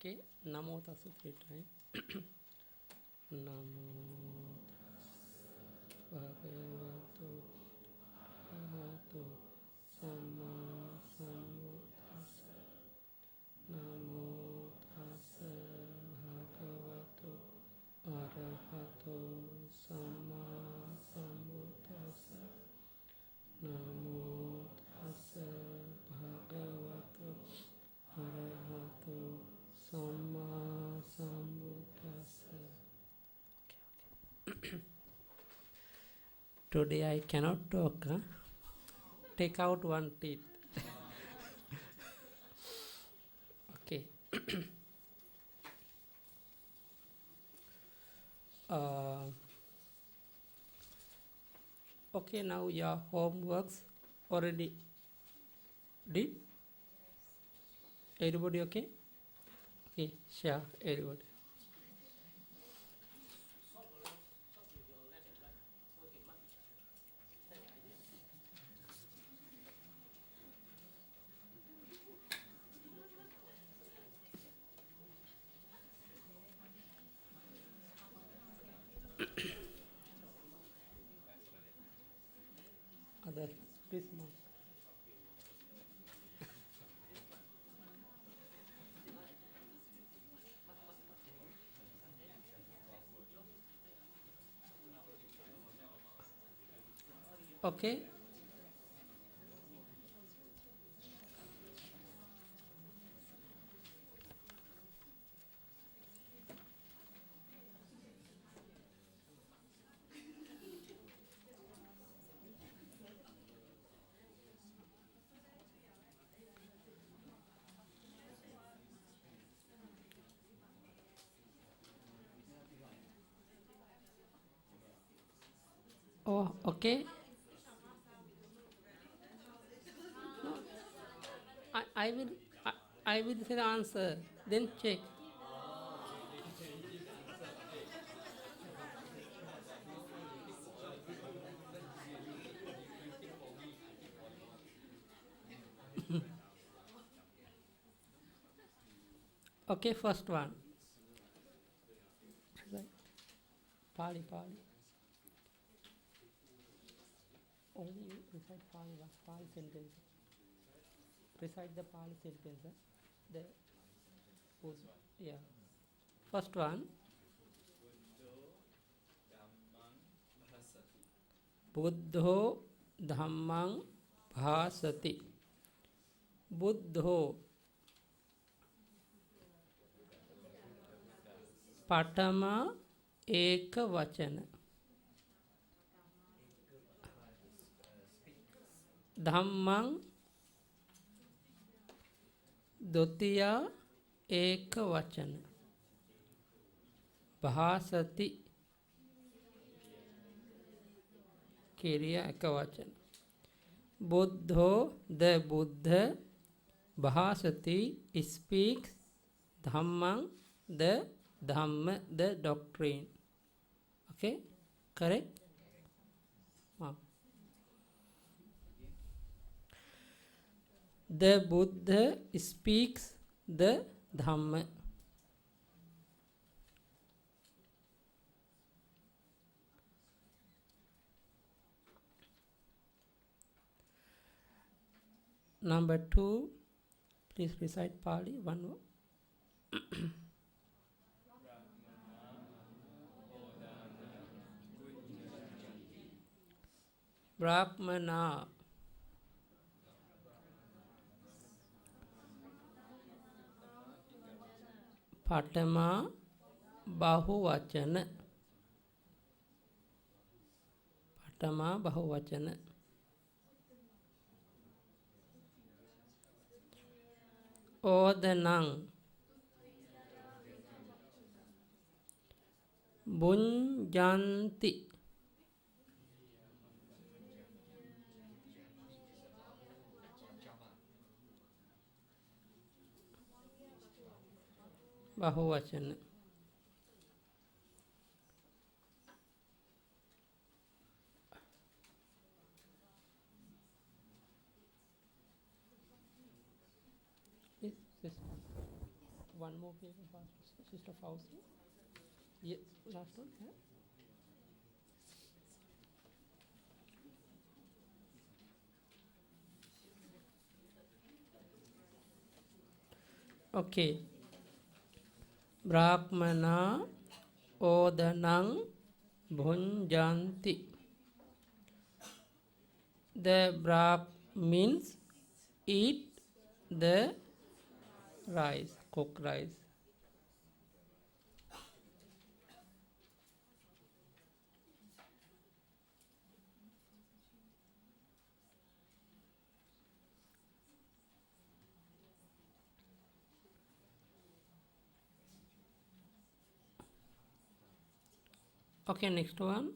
Okay, Namo Tassa 3 times. Namo Bhagavato Arahato Samma Sambuddhassa. Namo Tassa Bhagavato Arahato Samma Sambuddhassa. Namo Tassa Bhagavato Arahato Samma Sambuddhassa. Today I cannot talk. Take out one teeth. Okay. Okay, now your homeworks already did? Everybody okay? Okay, share everybody. Other, please mark. Okay. Oh, okay. I will I will say the answer. Then check. Okay, first one. Pali. Only you recite Pali sentence. Recite the Pali sentence. The yeah. First one. Buddho Dhammang Bhasati. Buddho Patama Eka Vachana. Dhammang Dutiya Eka Vachana. Bhasati Kiriya Eka Vachana. Buddho, the Buddha, Bhasati speaks, Dhammang, the Dhamma, the doctrine. Okay, correct? The Buddha speaks the Dhamma. Number 2, please recite Pali, one more. Brahmana. Patama Bahuvachana. Patama Bahuvachana. Odanang. Bunjanti. Bahuvachana. one more paper pass to Sister Fauzi. Yeah, last one. Yeah. Okay. Brahmana odanang bhunjanti. The Brahmins eat the rice, cooked rice. Okay, next one.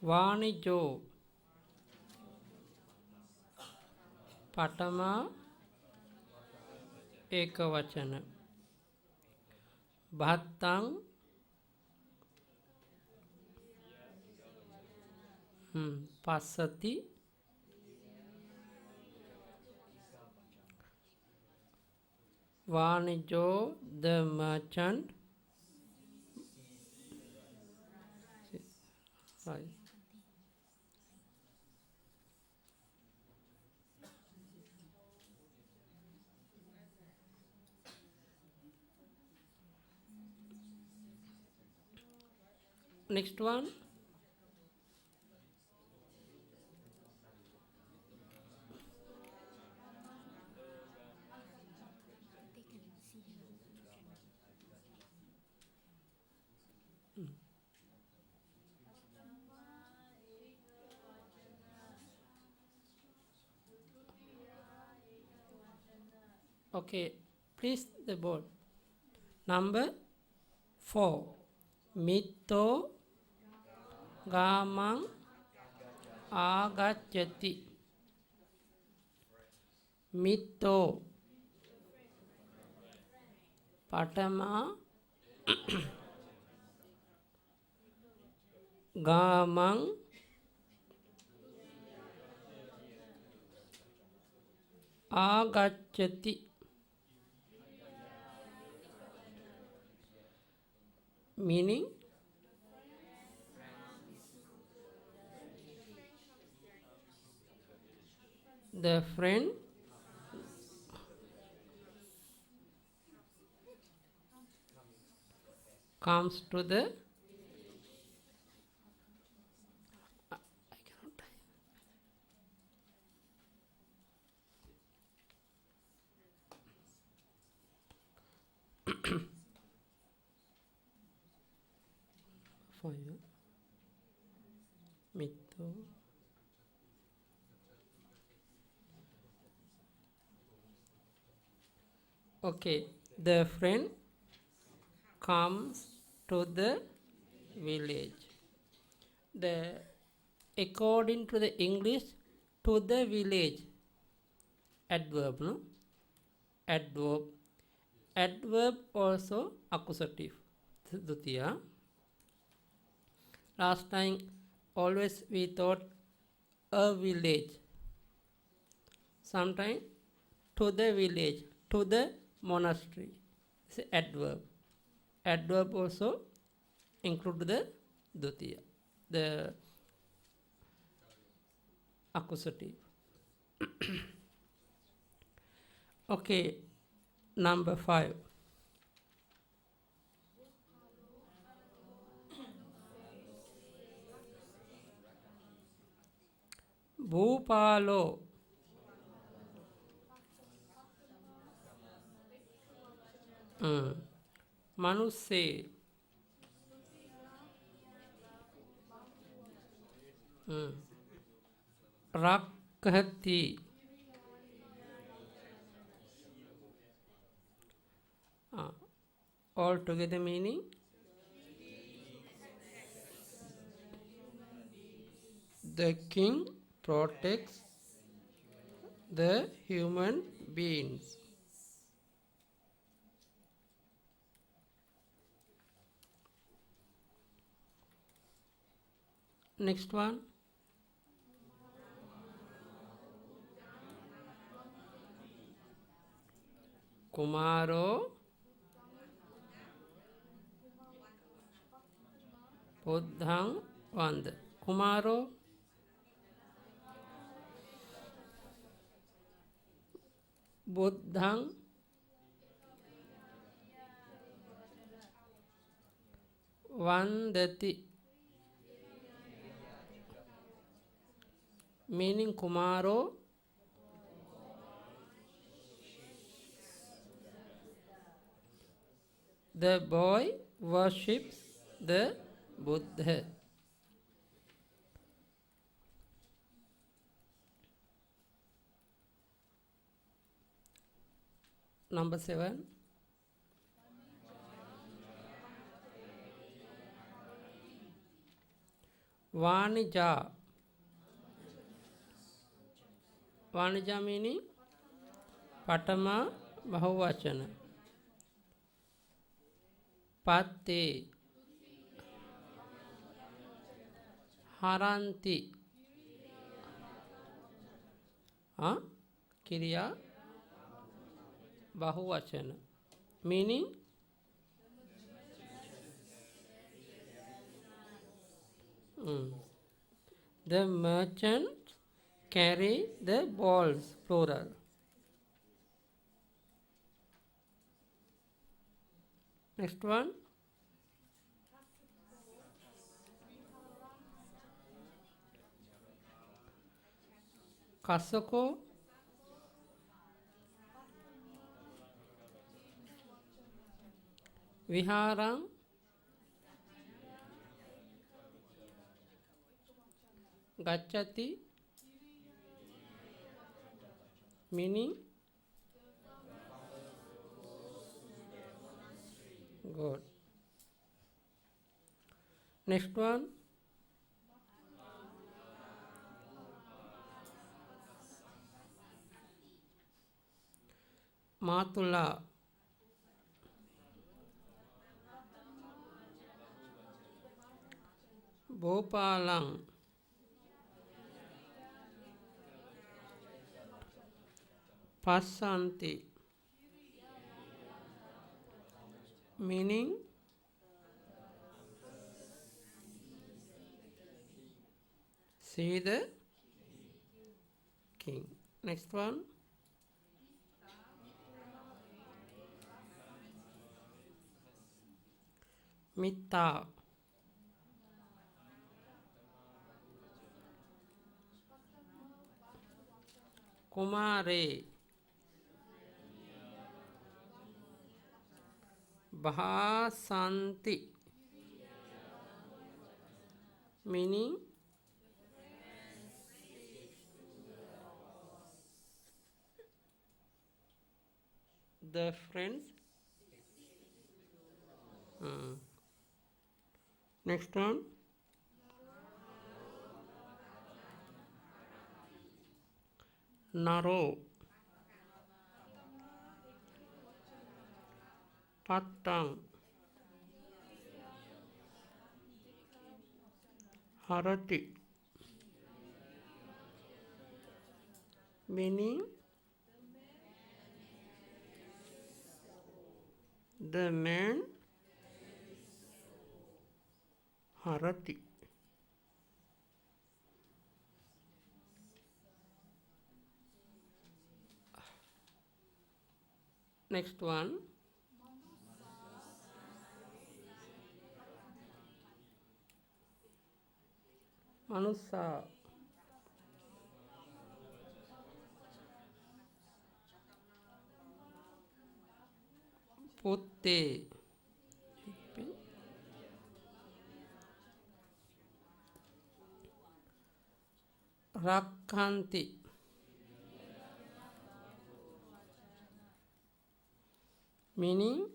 Vanijo Patama Ekavachana. Bhattang Passati. Vanijo the merchant. Right. Next one. Okay, please the board. Number 4. Mitto Gamang Agachati. Mitto Patama Gamang Agachati. Meaning the friend comes to the I cannot type. For you. Mitto. Okay, the friend comes to the village. The according to the English, to the village. Adverb, no? Adverb. Adverb also accusative. Dutiya. Last time, always we thought a village. Sometimes to the village, to the monastery. It's an adverb. Adverb also include the dutiya, the accusative. Okay, number 5. Bhupalo Manuse Rakhati all together meaning the king protects the human beings. Next one. Kumaro Buddhang Vand. Kumaro Buddhang Vandati. Meaning Kumaro, the boy worships the Buddha. Number 7. Vanija. Vanija meaning Patama Bahuvachana. Patti. Haranti. Kriya Bahuvachana. Meaning the merchants carry the balls, plural. Next one. Kasako. Viharang. Gacchati. Meaning good. Next one. Matula. Bhopalang. Passanti. Meaning see the king. Next one. Mitta. Kumare. Bhasanti. Meaning the friends. Next one. Naro. Pattang. Harati. Meaning the man Harati. Next one. Manusa. Putte. Rakkanti. Meaning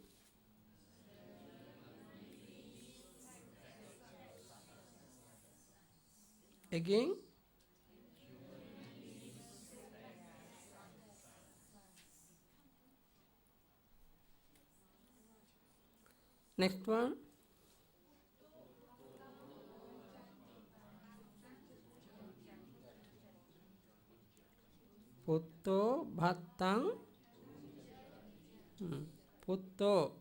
again next one. Putto Bhattang Putto.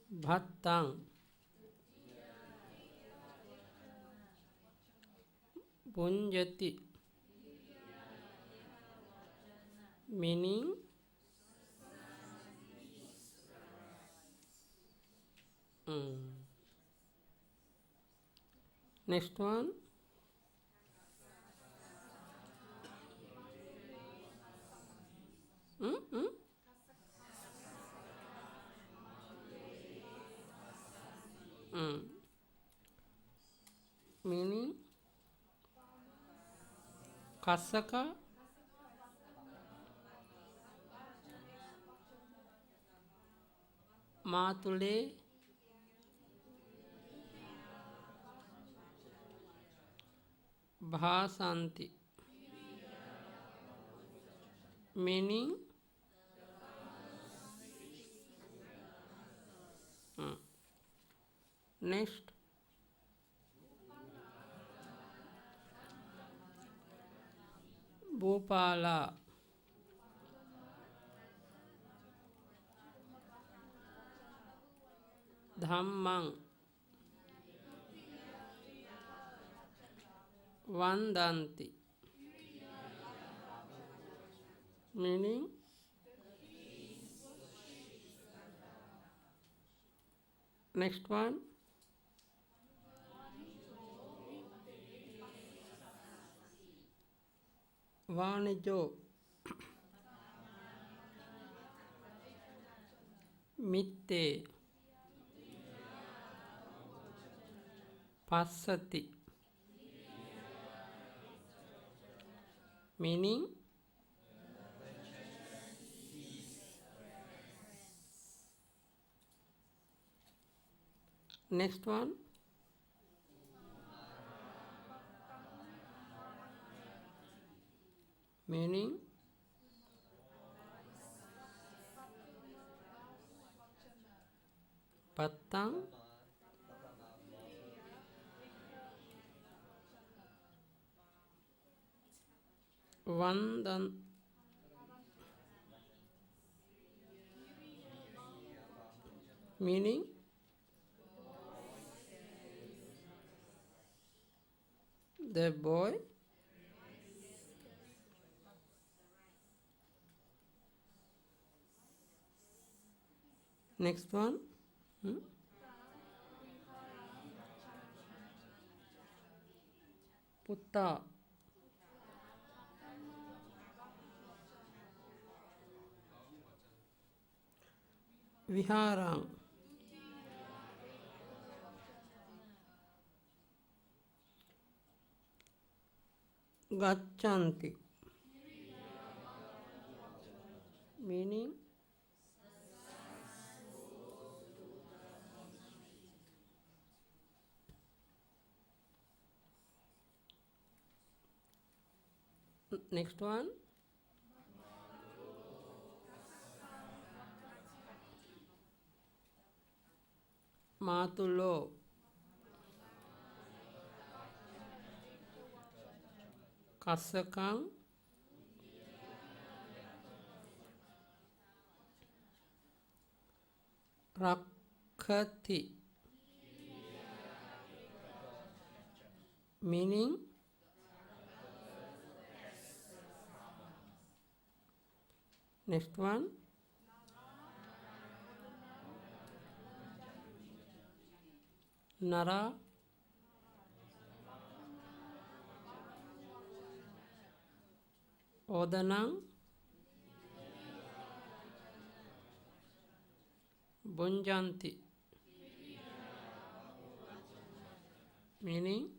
Bhattang. Punjati. Meaning next one. Meaning Kasaka. Matule. Bhasanti. Meaning next. Bhopala. Dhammang. Vandanti. Meaning next one. Vanijo. Mitte. Passati. Meaning next one. Meaning Pattang. Vandan. Meaning the boy. Next one. Putta. Viharang. Gacchanti. Meaning next one. Matulo. Kasakang. Rakhati. Meaning next one. Nara. Odanang. Bunjanti. Meaning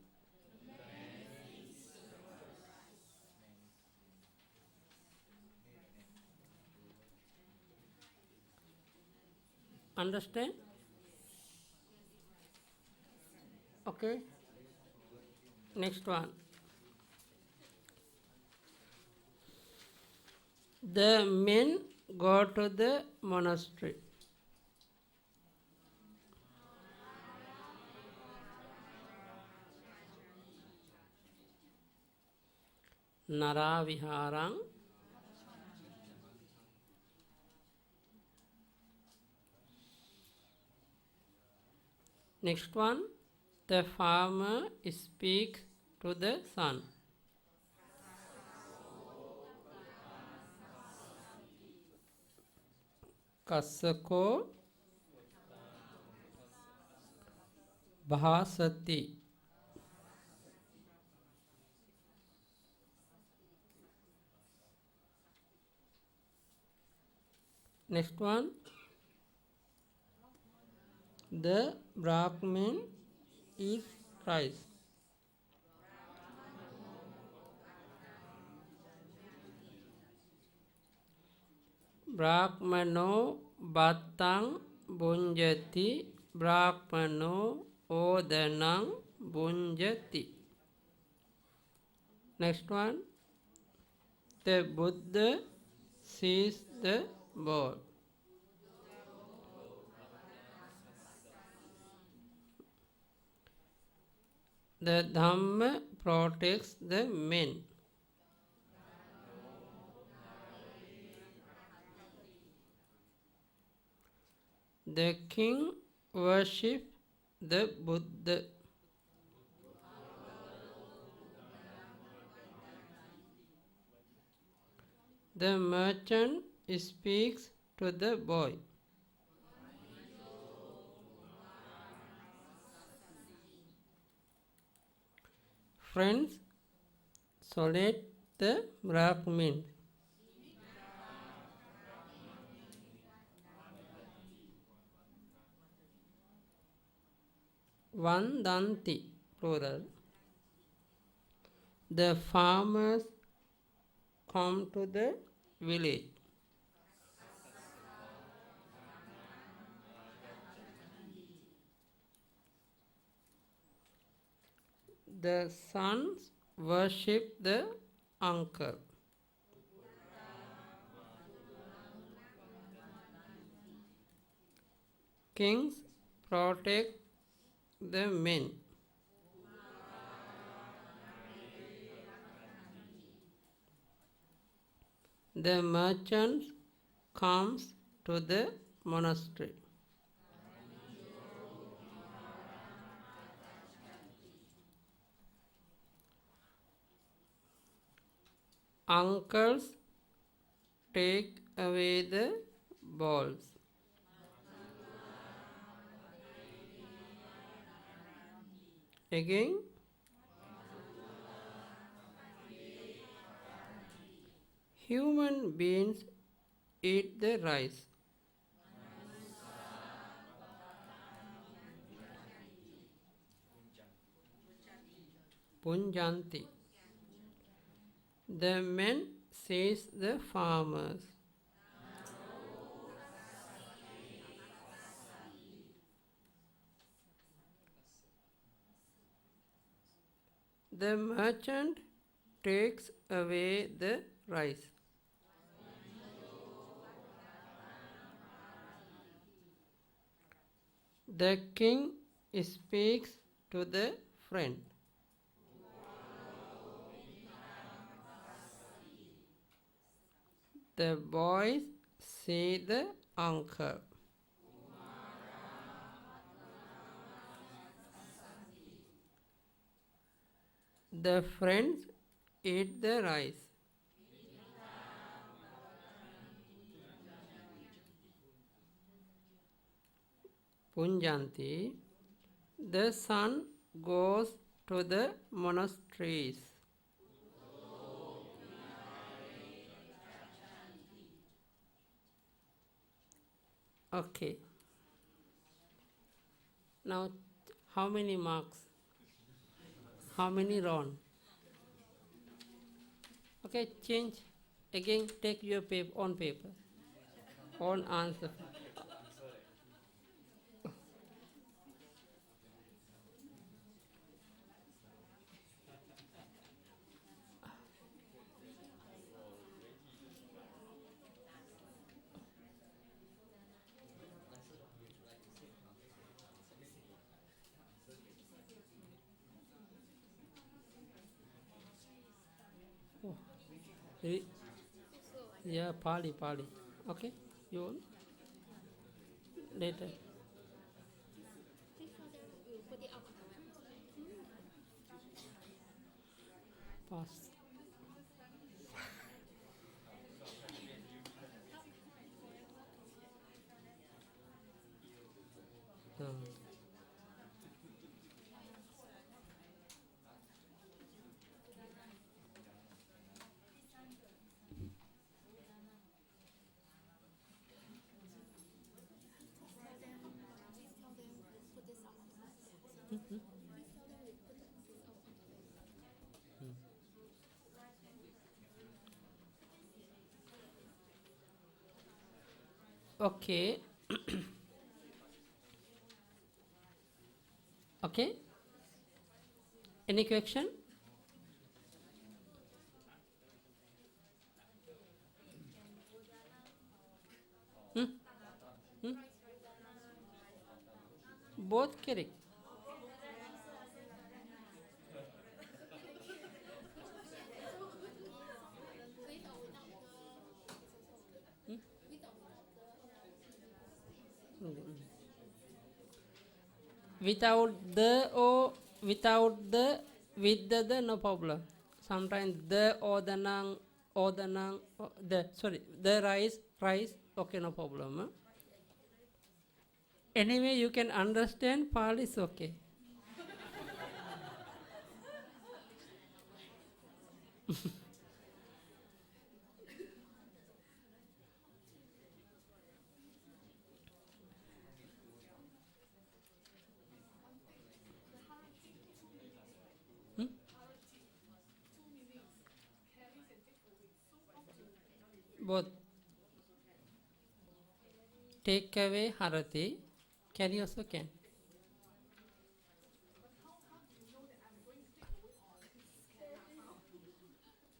understand? Okay. Next one. The men go to the monastery. Naraviharang. Next one, the farmer speaks to the sun. Kasako Bhasati. Next one, the Brahmin eats rice. Brahmano Batang Bunjati. Brahmano Odanang Bunjati. Next one, the Buddha sees the bowl. The Dhamma protects the men. The king worships the Buddha. The merchant speaks to the boy. Friends salute the Brahmin. Vandanti, plural. The farmers come to the village. The sons worship the uncle. Kings protect the men. The merchant comes to the monastery. Uncles take away the balls. Again, human beings eat the rice. Punjanti. The men says the farmers. The merchant takes away the rice. The king speaks to the friend. The boys see the uncle. The friends eat the rice. Punjanti. The son goes to the monasteries. Okay. Now, how many marks? How many round? Okay, change. Again, take your paper, on paper. On answer. Re- yeah, Pali, Pali. Okay, you want later. Pass. Okay, okay. Any question? Hmm? Hmm? Both correct. Without the or without the with the no problem. Sometimes the or the nang or the nang the sorry the rice okay no problem. Huh? Anyway, you can understand Pali is okay. Hmm? Both take away harati. Can you also can?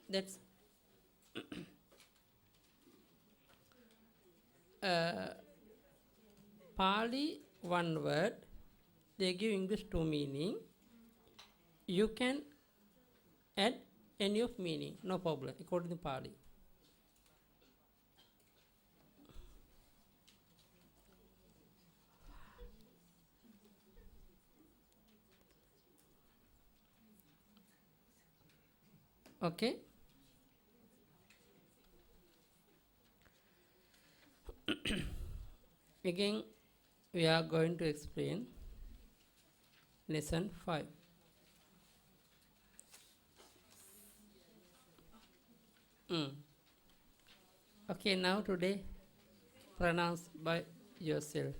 That's uh, Pali one word. They give English two meaning. You can add any of meaning, no problem, according to Pali. Okay? Again, we are going to explain lesson 5. Mm. Okay, now today, pronounce by yourself.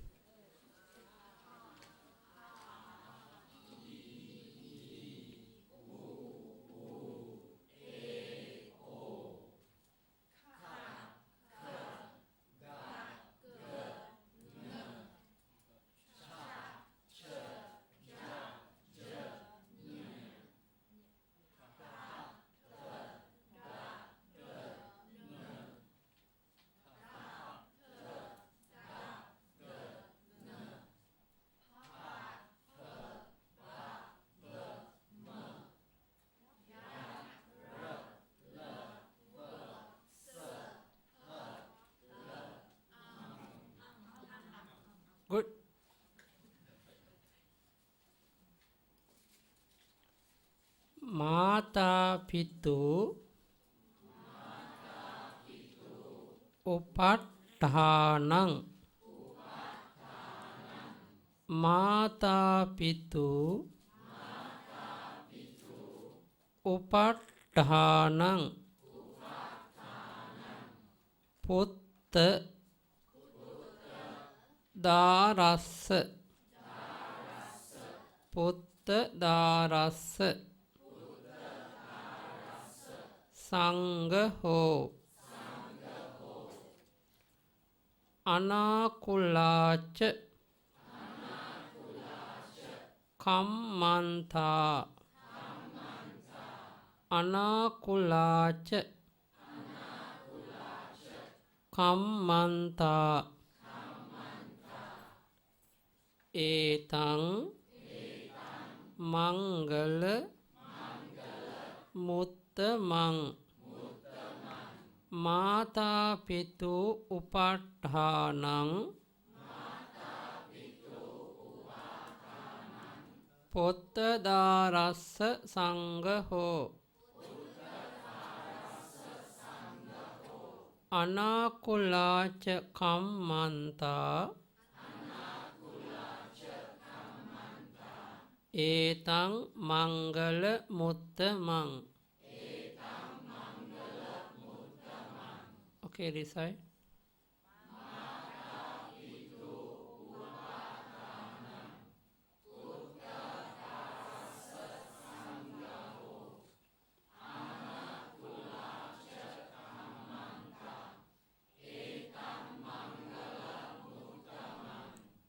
Good. Mata pitu upathanang. Mata pitu upathanang. Putta darassa. Putta darassa. Sangho. Anakullacha. Kammanta. Anakullacha. Kammanta. Etang Mangala Muttamang Mata pitu upatthanang Pottadarassa Sangaho Anakulacha Kammanta Etang Mangala Muttamang. Okay, recite.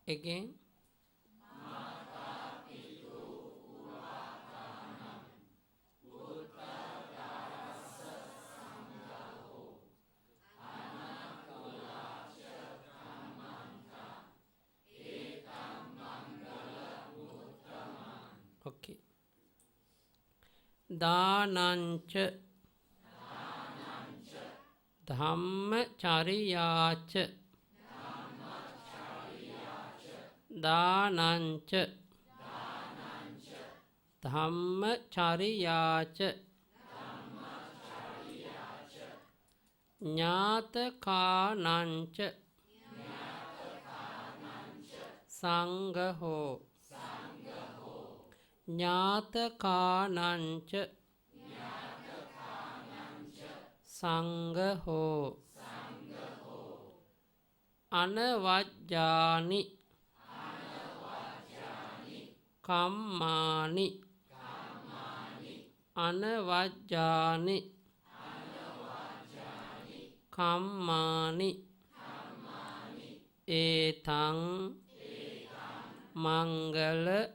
Again. Okay. Danancha Dhammacariyacha Danancha Dhammacariyacha Ñātakārnañca Sangaho Ñātakārnañca Sangaho Anavajjāni Kammāni Anavajjāni Kammāni Etaṃ Mangala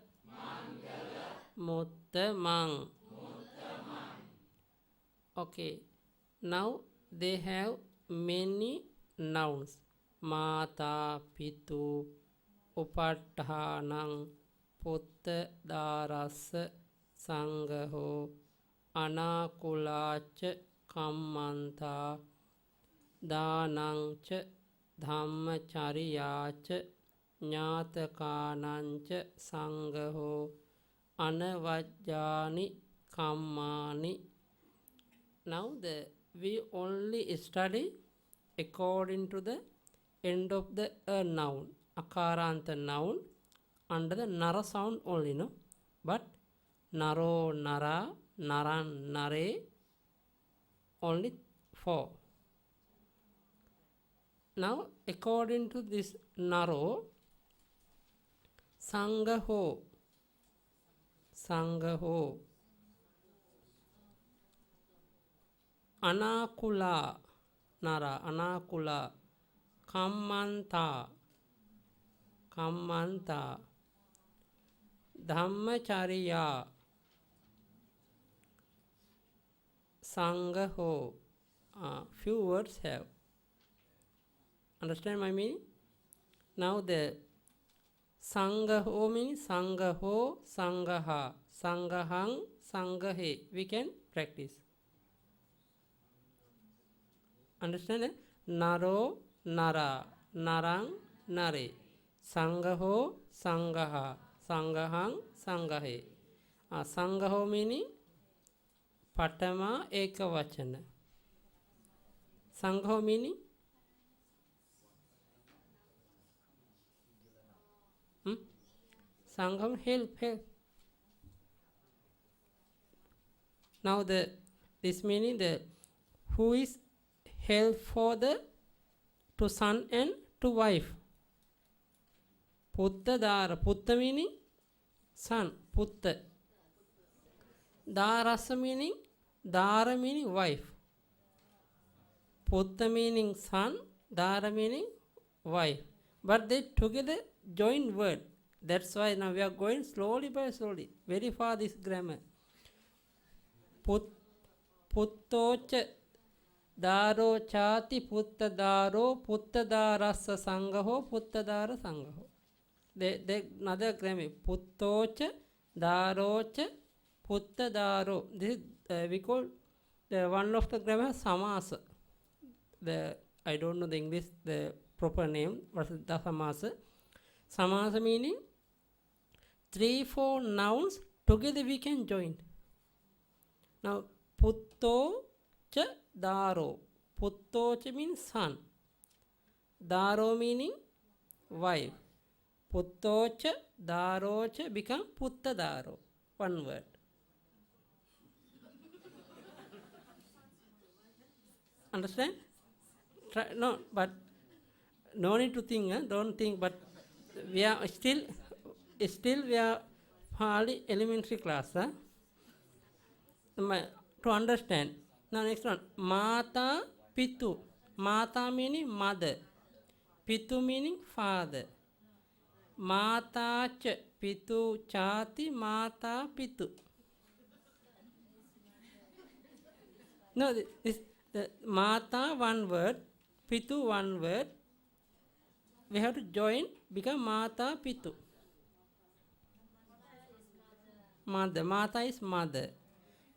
Muttamaṃ. Okay, now they have many nouns. Mata, Pitu, Upatthanam, Putta, Darassa, Sangaho, Anakulacha, Kammanta, Danancha, Dhammacariyacha, Ñātakārnañca Sangaho, Anavajjāni Kammāni. Now we only study according to the end of the noun, akaranta noun, under the nara sound only, no? But naro, nara, naran, nare, only 4. Now according to this naro, sangaho, sangaho, anakula, nara, anakula, kammanta, kammanta, dhammacariya, sangaho. Few words have. Understand my meaning? Now the sangaho means sangaho, sangaha, sangahang, sangahe. We can practice. Understand? Naro, nara, narang, nare. Sangaho, sangaha, sangahang, sangahe. Sangaho meaning patama ekavachana. Sangaho meaning Sangham, help. Now this meaning who is help for to son and to wife. Putta dara. Putta meaning son. Putta. Darasa meaning dara meaning wife. Putta meaning son. Dara meaning wife. But they together join word. That's why now we are going slowly by slowly. Very far this grammar. Puttocha daro chati putta daro putta darassa sangaho putta dara sangaho. They another grammar. Puttocha darocha putta daro. This is we call one of the grammar samasa. the I don't know the English the proper name. What is the samasa? Samasa meaning 3-4 nouns together we can join. Now putto cha daro. Putto cha means son. Daro meaning wife. Putto cha daro cha become putta daro. One word. Understand? Try, no, but no need to think. Don't think. But we are still we are Pali elementary class. To understand. Now next one. Mata pitu. Mata meaning mother. Pitu meaning father. Mata cha pitu chati mata pitu. No, this the mata one word, pitu one word. We have to join become mata pitu. Mother. Mata is mother.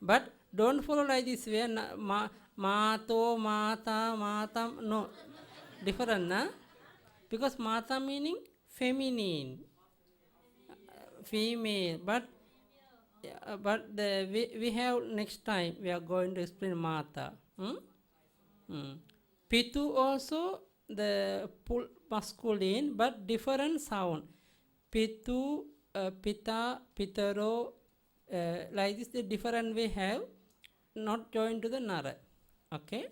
But don't follow like this way. Mato, mata, mata. No. Different, na? Because mata meaning feminine. Female. But we have next time we are going to explain mata. Pitu also the masculine but different sound. Pitu, pita, pitaro, like this the different we have, not joined to the nara. Okay.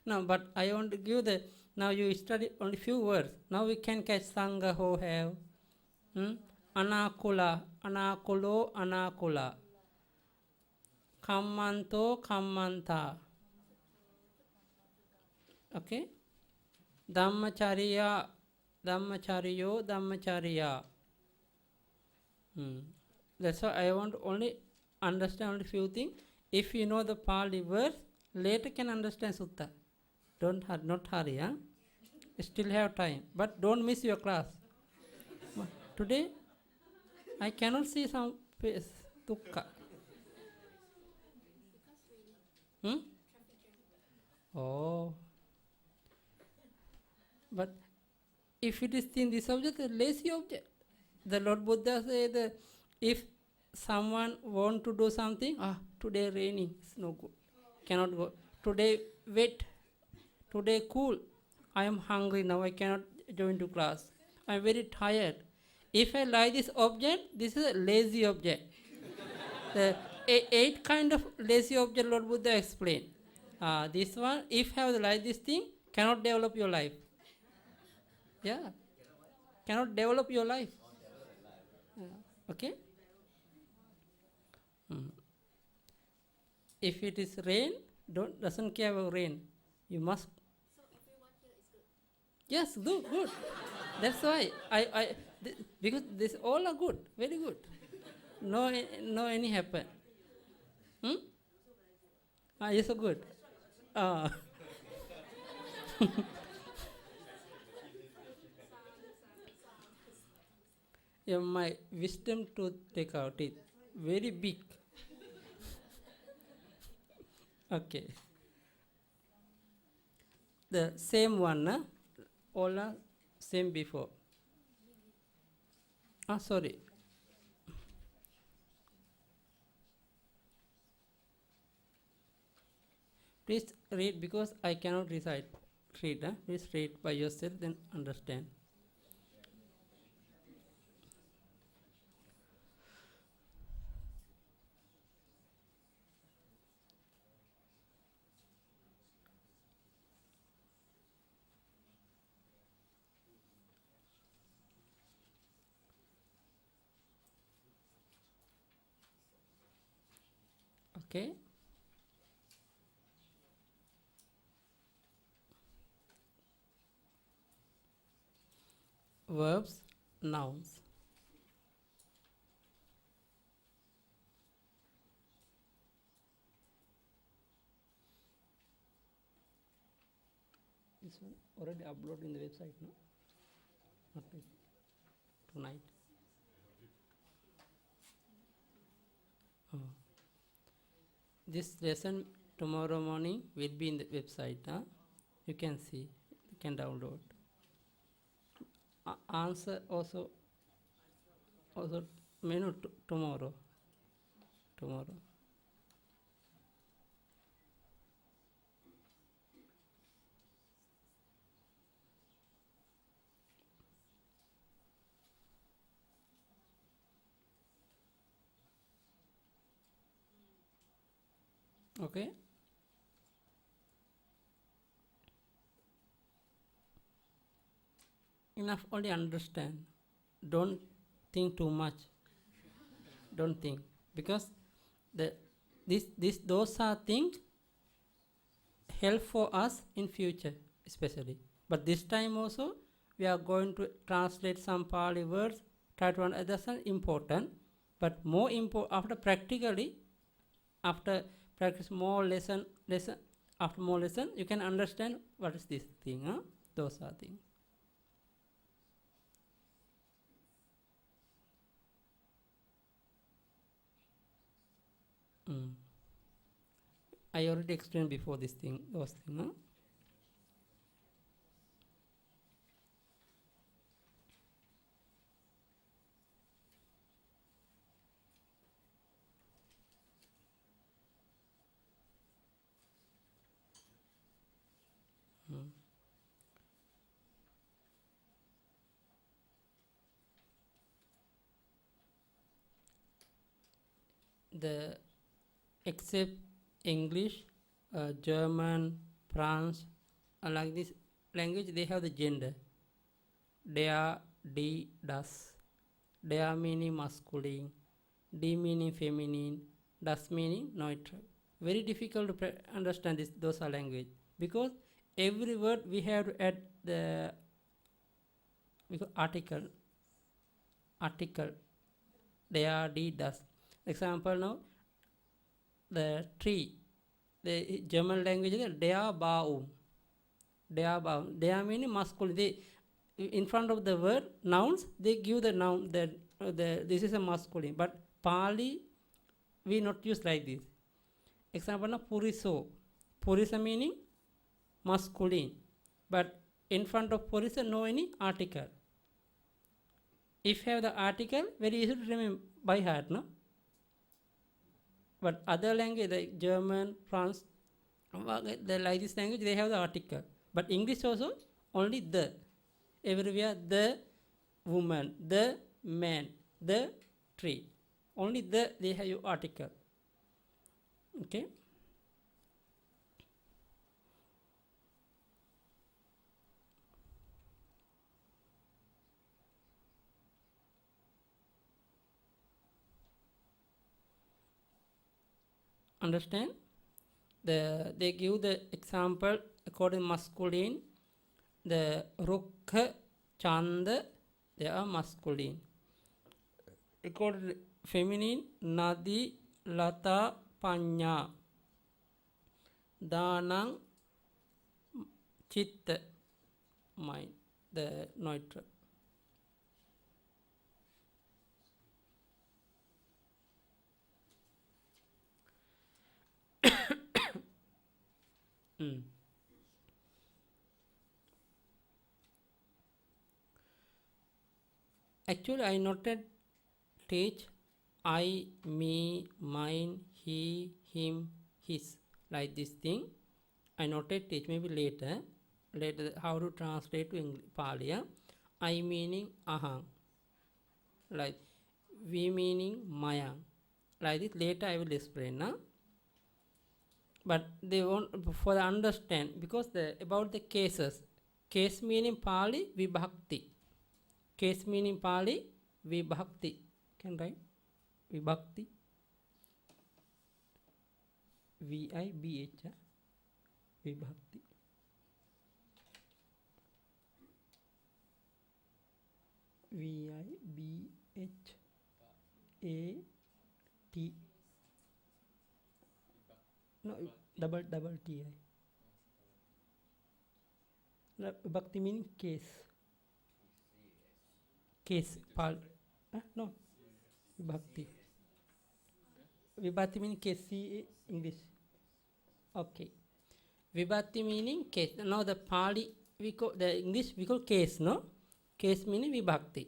Now, but I want to give the, now you study only few words. Now we can catch sangha ho have. Anakula, anakulo, anakula. Kammanto, kammanta. Okay. Dhammacharya, dhammacharyo, dhammacharya. That's why I want to only understand only few things. If you know the Pali words, later can understand Sutta. Not hurry, huh? Still have time. But don't miss your class. Today, I cannot see some face. Tukka. Oh. But if it is in this object, a lazy object. The Lord Buddha said, if someone want to do something, today raining, it's no good. Cannot go. Today wet. Today cool. I am hungry now. I cannot join to class. I am very tired. If I like this object, this is a lazy object. The 8 kind of lazy object Lord Buddha explained. This one, if have like this thing, cannot develop your life. Yeah. Cannot develop your life. Okay? If it is rain, doesn't care about rain. You must. So everyone here is good. Yes, good. That's why because this all are good, very good. No any happen. Yes, so good. Yeah, my wisdom tooth take out it very big. Okay. The same one, all are same before. Sorry. Please read because I cannot recite. Read, please read by yourself, then understand. Okay. Verbs, nouns. This one already uploaded in the website, no? Not yet. Tonight. This lesson tomorrow morning will be in the website. You can see, you can download. Answer also menu tomorrow. Okay. Enough only understand. Don't think too much. Don't think, because those are things help for us in future especially. But this time also we are going to translate some Pali words. Try to understand important, but more important after practically, after practice more lesson, after more lesson you can understand what is this thing. Those are things. I already explained before this thing, those things. No? The except English, German, France, like this language, they have the gender. Der, die, das. Der meaning masculine, die meaning feminine, das meaning neutral. Very difficult to understand those are language, because every word we have to add the article. Der, die, das. Example now, the tree. The German language is der Baum. Der Baum. Der meaning masculine. They, in front of the word nouns, they give the noun that this is a masculine. But Pali, we not use like this. Example now, Puriso. Purisa meaning masculine. But in front of Purisa, no any article. If you have the article, very easy to remember by heart, no? But other language like German, France, like this language, they have the article. But English also only the. Everywhere the woman, the man, the tree. Only the they have your article. Okay. Understand? They give the example according masculine. The Rukha, Chanda, they are masculine. According feminine, Nadi, Lata, Panya. Danang, Chitta, mind, the neutral. Actually, I noted teach I, me, mine, he, him, his, like this thing. I noted teach maybe later how to translate to English, Pali. I meaning aham, like we meaning mayang, like this later I will explain. But they want for the understand, because about the cases. Case meaning Pali vibhakti. Case meaning Pali vibhakti. Can write vibhakti. VIBH. Vibhakti. VIBHAT. No, double T. Bhakti meaning case. Case. No. Vibhakti. Vibhakti meaning case. English. Okay. Vibhakti meaning case. Now the Pali, the English we call case, no? Case meaning vibhakti.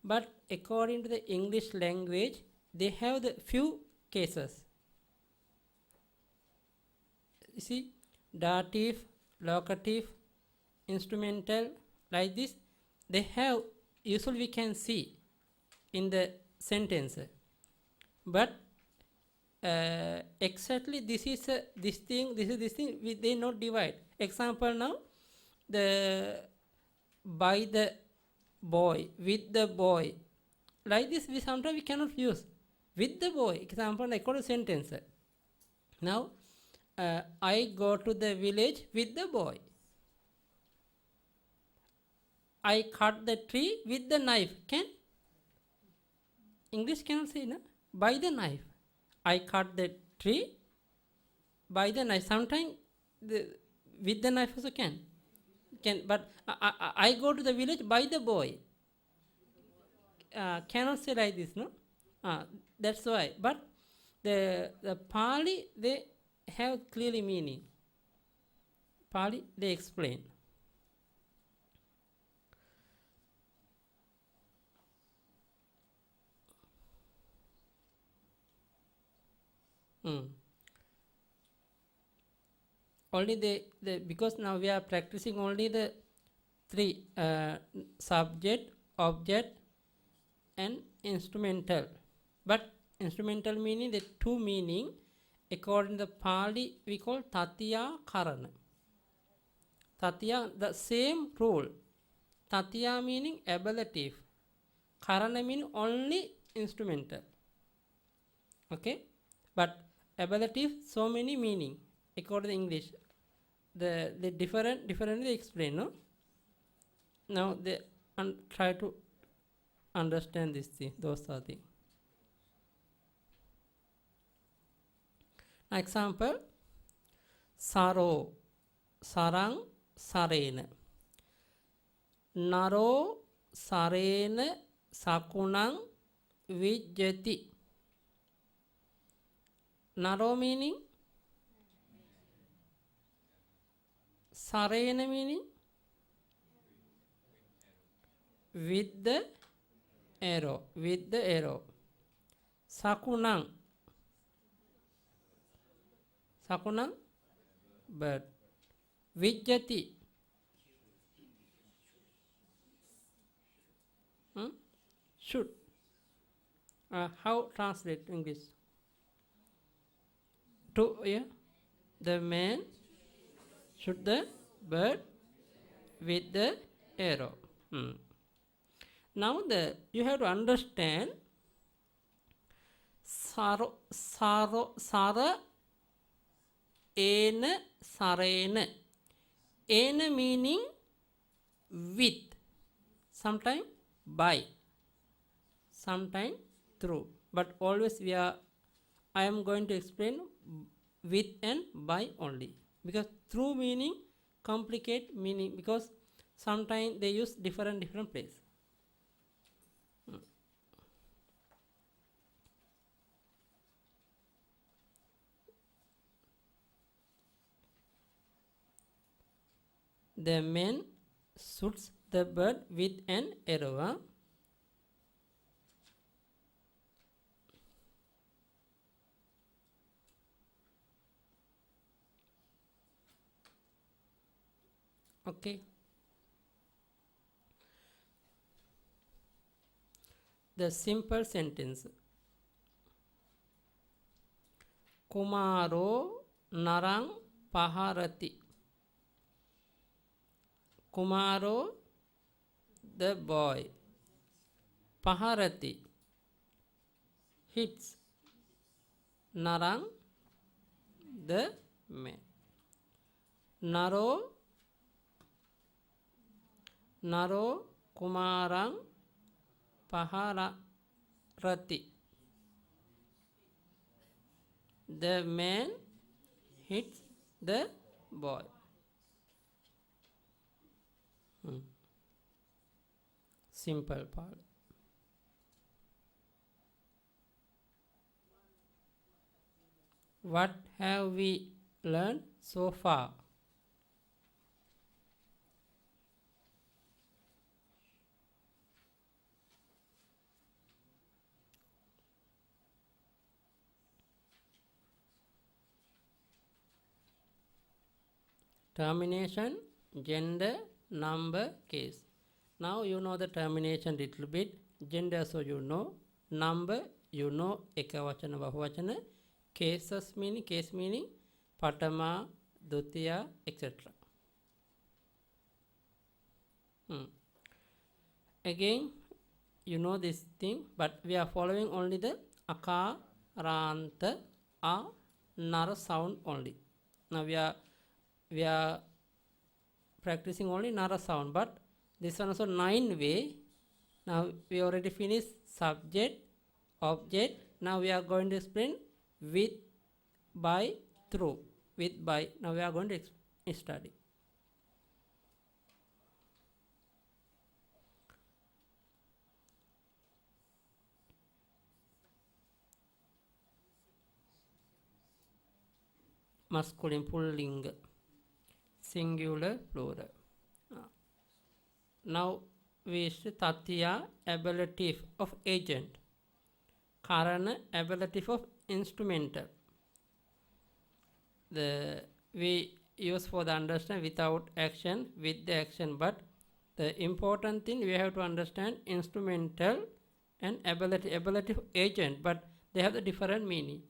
But according to the English language, they have the few cases. You see, dative, locative, instrumental, like this. They have, usually we can see in the sentence. But exactly this is this thing, this thing, they not divide. Example now, the by the boy, with the boy, like this we sometimes we cannot use with the boy. Example, I call a sentence. Now I go to the village with the boy. I cut the tree with the knife. Can English cannot say no? By the knife. I cut the tree by the knife. Sometimes with the knife also can. But I go to the village by the boy. Cannot say like this, no? That's why. But the Pali, they have clearly meaning. Pali, they explain. Only because now we are practicing only the three subject, object, and instrumental. But instrumental meaning, the two meaning, according to the Pali, we call Tatya Karana. Tatya, the same rule. Tatya meaning ablative. Karana meaning only instrumental. Okay? But ablative, so many meaning, according to English. The differently explain, no? Now they try to understand this thing, those are things. Example, saro, sarang, sarena. Naro, sarena, sakunang, vijjati. Naro meaning? Sarena meaning? With the arrow. With the arrow. Sakunang. Sakunang, bird. Vijjati. Should. How translate English? To, yeah, the man shoot the bird with the arrow. Now you have to understand sara ena sarena. Ena meaning with, sometime by, sometime through, but always I am going to explain with and by only, because through meaning complicate meaning, because sometimes they use different place. The man shoots the bird with an arrow. Okay. The simple sentence. Kumaro narang paharati. Kumaro, the boy. Paharati, hits. Narang, the man. Naro kumarang paharati. The man hits the boy. Simple part. What have we learned so far? Termination, gender, number, case. Now you know the termination little bit. Gender so you know. Number you know ekavachana bahuvachana. Cases meaning case meaning patama, dutiya, etc. Again you know this thing, but we are following only the akaranta a nara sound only. Now we are practicing only nara sound, but this one also 9 way. Now we already finished subject, object. Now we are going to explain with, by, through. With, by. Now we are going to study. Masculine pulling, singular plural. Now we see tatya, ablative of agent. Karana, ablative of instrumental. We use for the understand without action, with the action, but the important thing we have to understand instrumental and ablative agent, but they have the different meaning.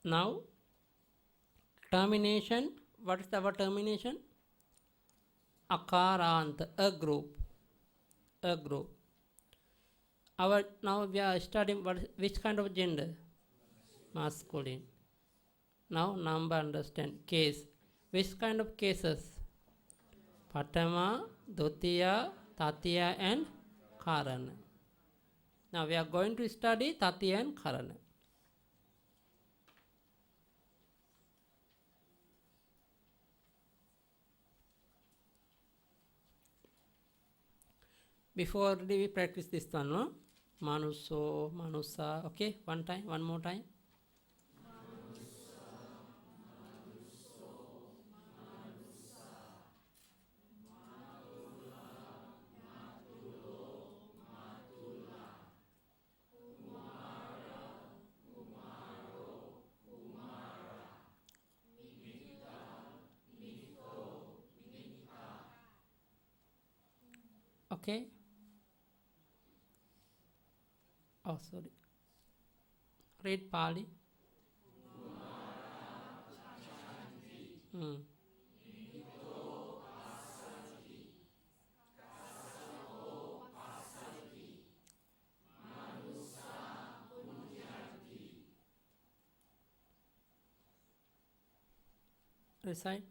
Now termination, what is our termination? Akarant, a group. Now we are studying which kind of gender? Masculine. Now number understand. Case. Which kind of cases? Patama, Dutiya, Tatiya and Karana. Now we are going to study Tatiya and Karana. Before we practice this one, no? Manuso, Manusa. Okay, one more time. Okay. Oh, sorry. Read Pali. Recite.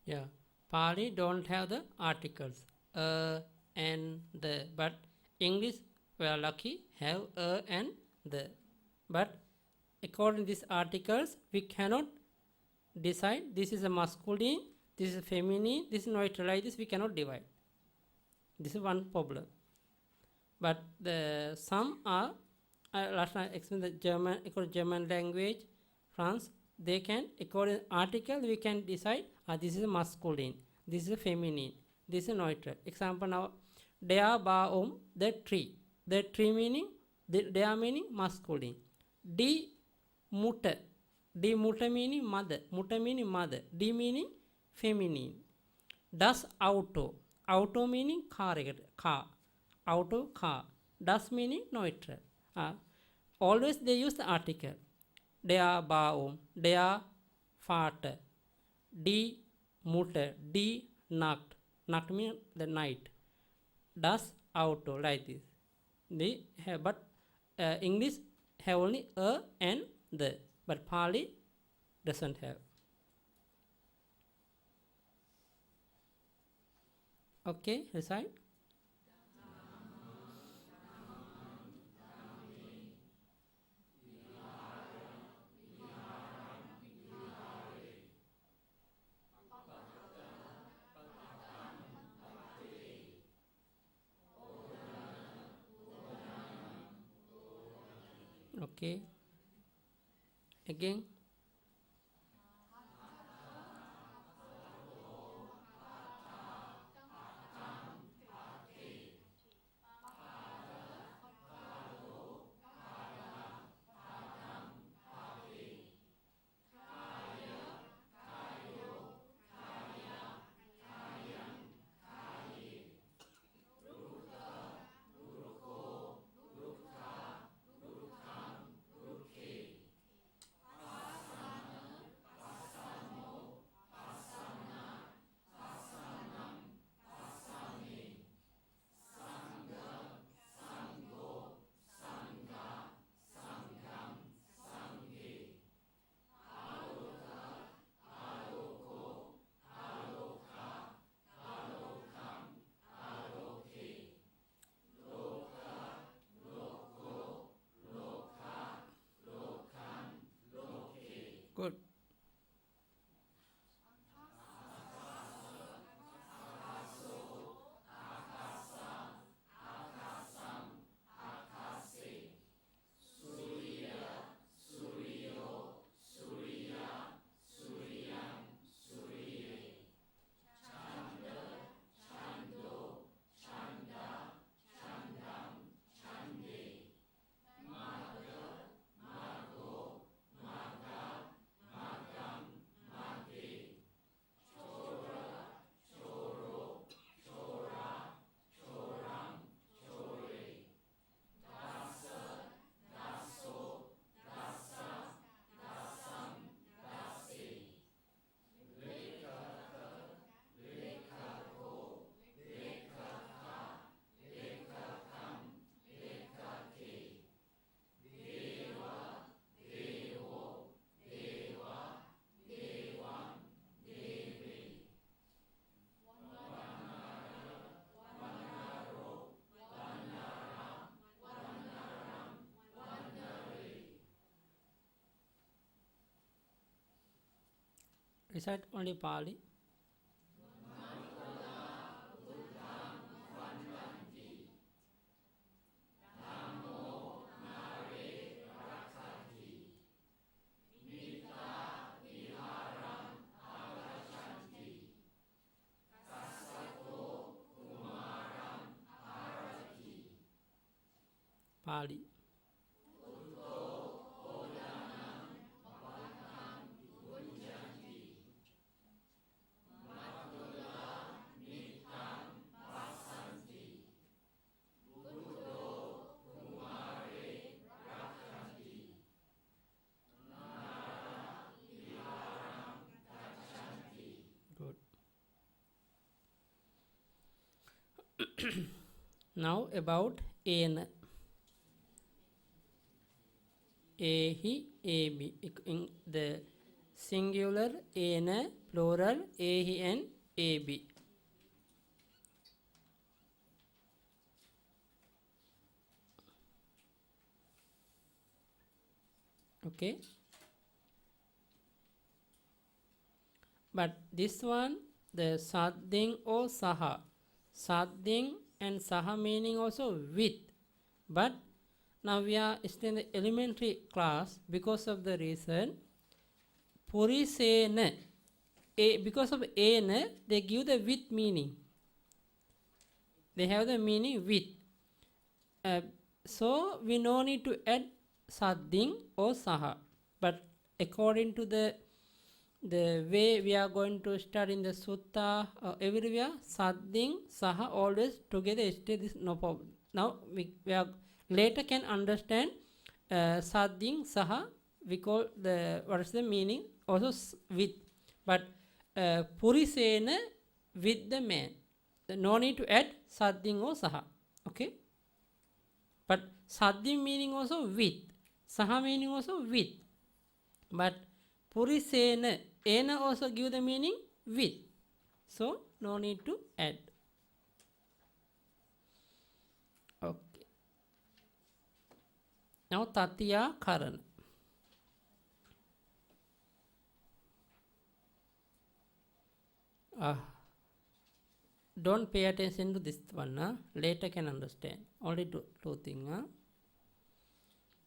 Yeah, Pali don't have the articles and the, but English we are lucky have and the, but according to these articles we cannot decide this is a masculine, this is a feminine, this is neutral, like this we cannot divide. This is one problem. But the some are last time I explained the German, according to German language, France, they can according to article we can decide this is a masculine, this is a feminine, this is neutral. Example now, der Baum, the tree. The tree meaning they are meaning masculine. Die Mutter, die Mutter meaning mother, Mutter meaning mother, die meaning feminine. Das Auto, Auto meaning car, Auto car. Das meaning neutral. Always they use the article. Der Baum, der Vater, die Mutter, die Nacht. Nacht means the night. Das Auto, like this. They have, but English have only a and the, but Pali doesn't have. Okay, recite. Okay. Again. Good. Recite only Pali. Pali. Good. Now about Ena. Ehi, Ebi. In the singular Ena, plural Ehi and Ebi. Okay. But this one, the Sadding or Saha. Sadding and Saha meaning also with. But now we are still in the elementary class because of the reason Purisena. Because of Ena, they give the with meaning. They have the meaning with. So we no need to add Sadding or Saha. But according to the way we are going to study in the sutta everywhere, Sadding, Saha always together stay, this no problem. Now we are later can understand Sadding, Saha, we call the, what is the meaning, also with. But Purisena, with the man. No need to add Sadding or Saha. Okay? But Sadding meaning also with. Saha meaning also with. But Purisena, Ena also give the meaning with. So no need to add. Okay. Now Tatya Karana. Don't pay attention to this one. Later can understand. Only two things.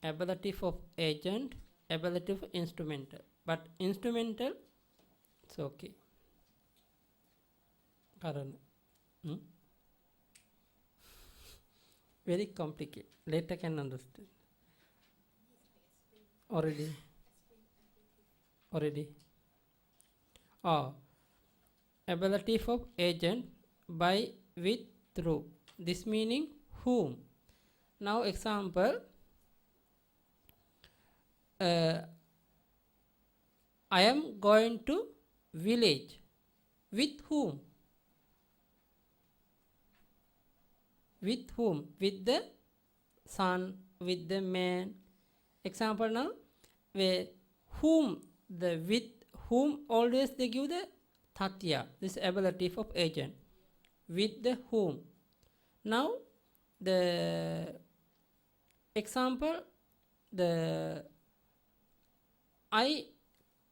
ablative of agent, ablative of instrumental. But instrumental, it's okay. Karana. Very complicated. Later can understand. Already. Ablative of agent, by, with, through. This meaning whom. Now example, I am going to village. With whom? With whom? With the son, with the man. Example now, where whom, the with whom, always they give the tatya. This ablative of agent. With the whom. Now the example, the I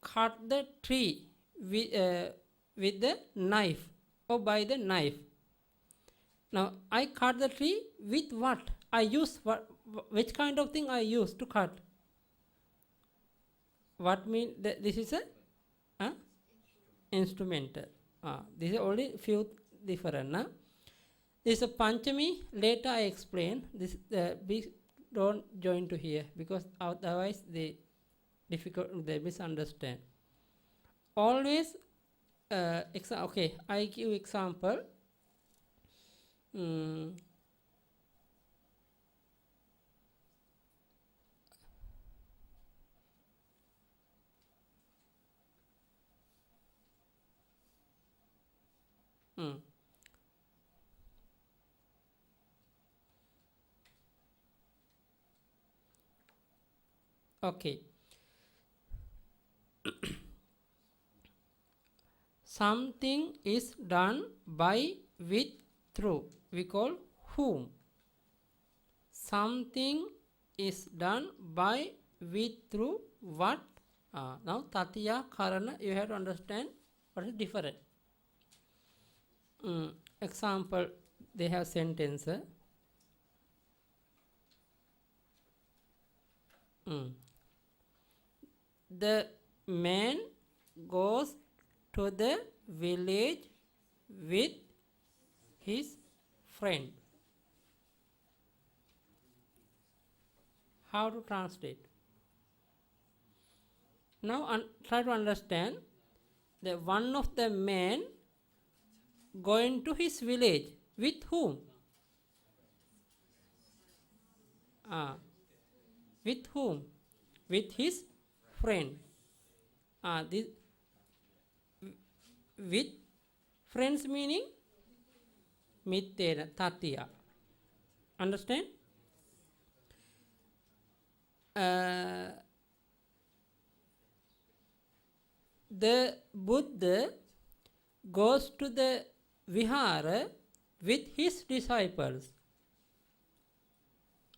cut the tree with the knife, or by the knife. Now I cut the tree with what? I use what? Which kind of thing I use to cut? What mean this is a instrumental. This is only few different. This is a Panchami. Later I explain. This don't join to here, because otherwise they misunderstand. Always okay, I give example. Okay. Something is done by, with, through. We call whom. Something is done by, with, through, what? Now Tatya, Karana, you have to understand what is different. Example, they have sentence. The man goes to the village with his friend. How to translate? Now try to understand. The one of the men going to his village with whom? With whom? With his friend. This with friends meaning mittena, tatya. Understand? The Buddha goes to the vihara with his disciples.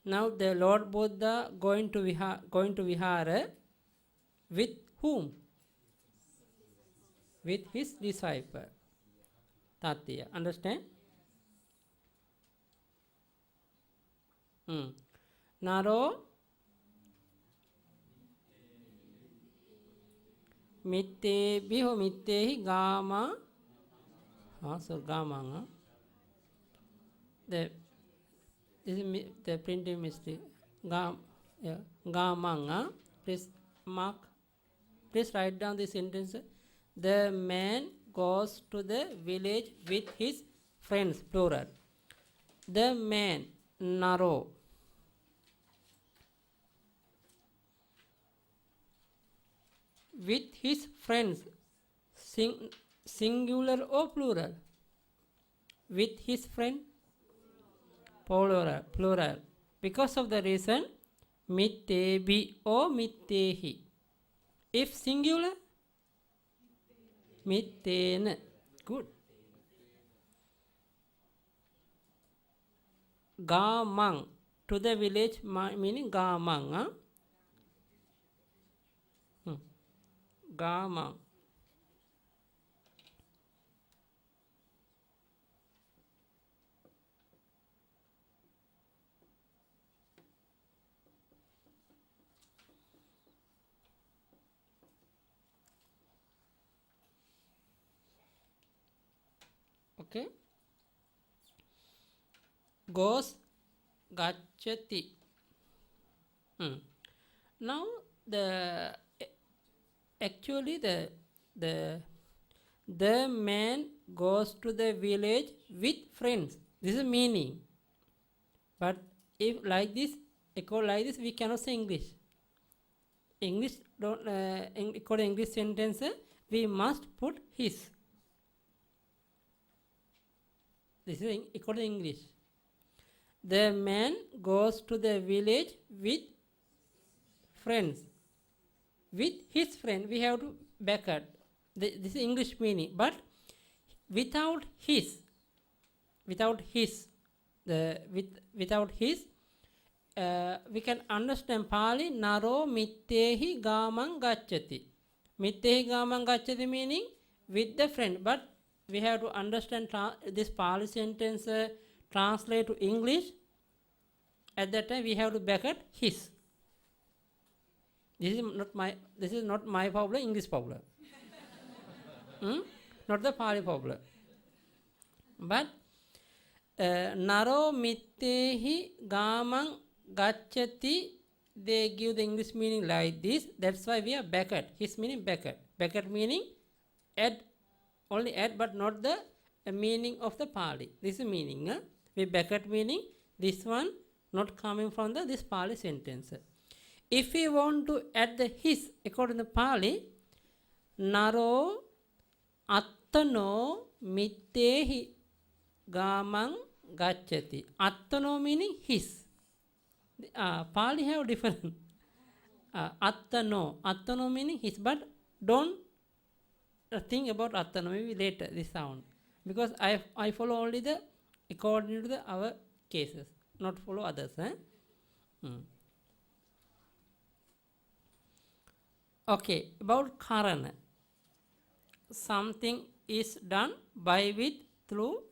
Now the Lord Buddha going to vihara with whom? With his disciple. Tatya. Understand? Naro mitte biho mittehi gama. So gama. This is the printing mistake. Gamanga. Please mark. Please write down this sentence. The man goes to the village with his friends, plural. The man, naro. With his friends, singular or plural? With his friend, plural. Because of the reason, mittebi or mittehi. If singular, mittena. Good. Gamang. To the village meaning gamang. Gamang. Okay. Goes, gachati. Now the actually the man goes to the village with friends. This is meaning. But if like this, like this, we cannot say English. English don't according English sentence, we must put his. This is according English. The man goes to the village with friends. With his friend, we have to backward. This is English meaning, but without his, without his, without his, we can understand Pali naro mittehi gamang gacchati. Mittehi gamang gacchati meaning with the friend, but we have to understand this Pali sentence translate to English. At that time we have to backward his. This is not my problem, English problem. Not the Pali problem. But naro mittehi gamang gacchati, they give the English meaning like this. That's why we are backward. His meaning backward. Backward meaning add, only add, but not the meaning of the Pali. This is meaning. We backward meaning, this one not coming from this Pali sentence. If we want to add the his according to Pali, naro attano mittehi gamang gacchati. Attano meaning his. Pali have different. Attano meaning his, but don't think about attano, maybe later this sound. Because I follow only the according to our cases, not follow others. Okay, about karana. Something is done by, with, through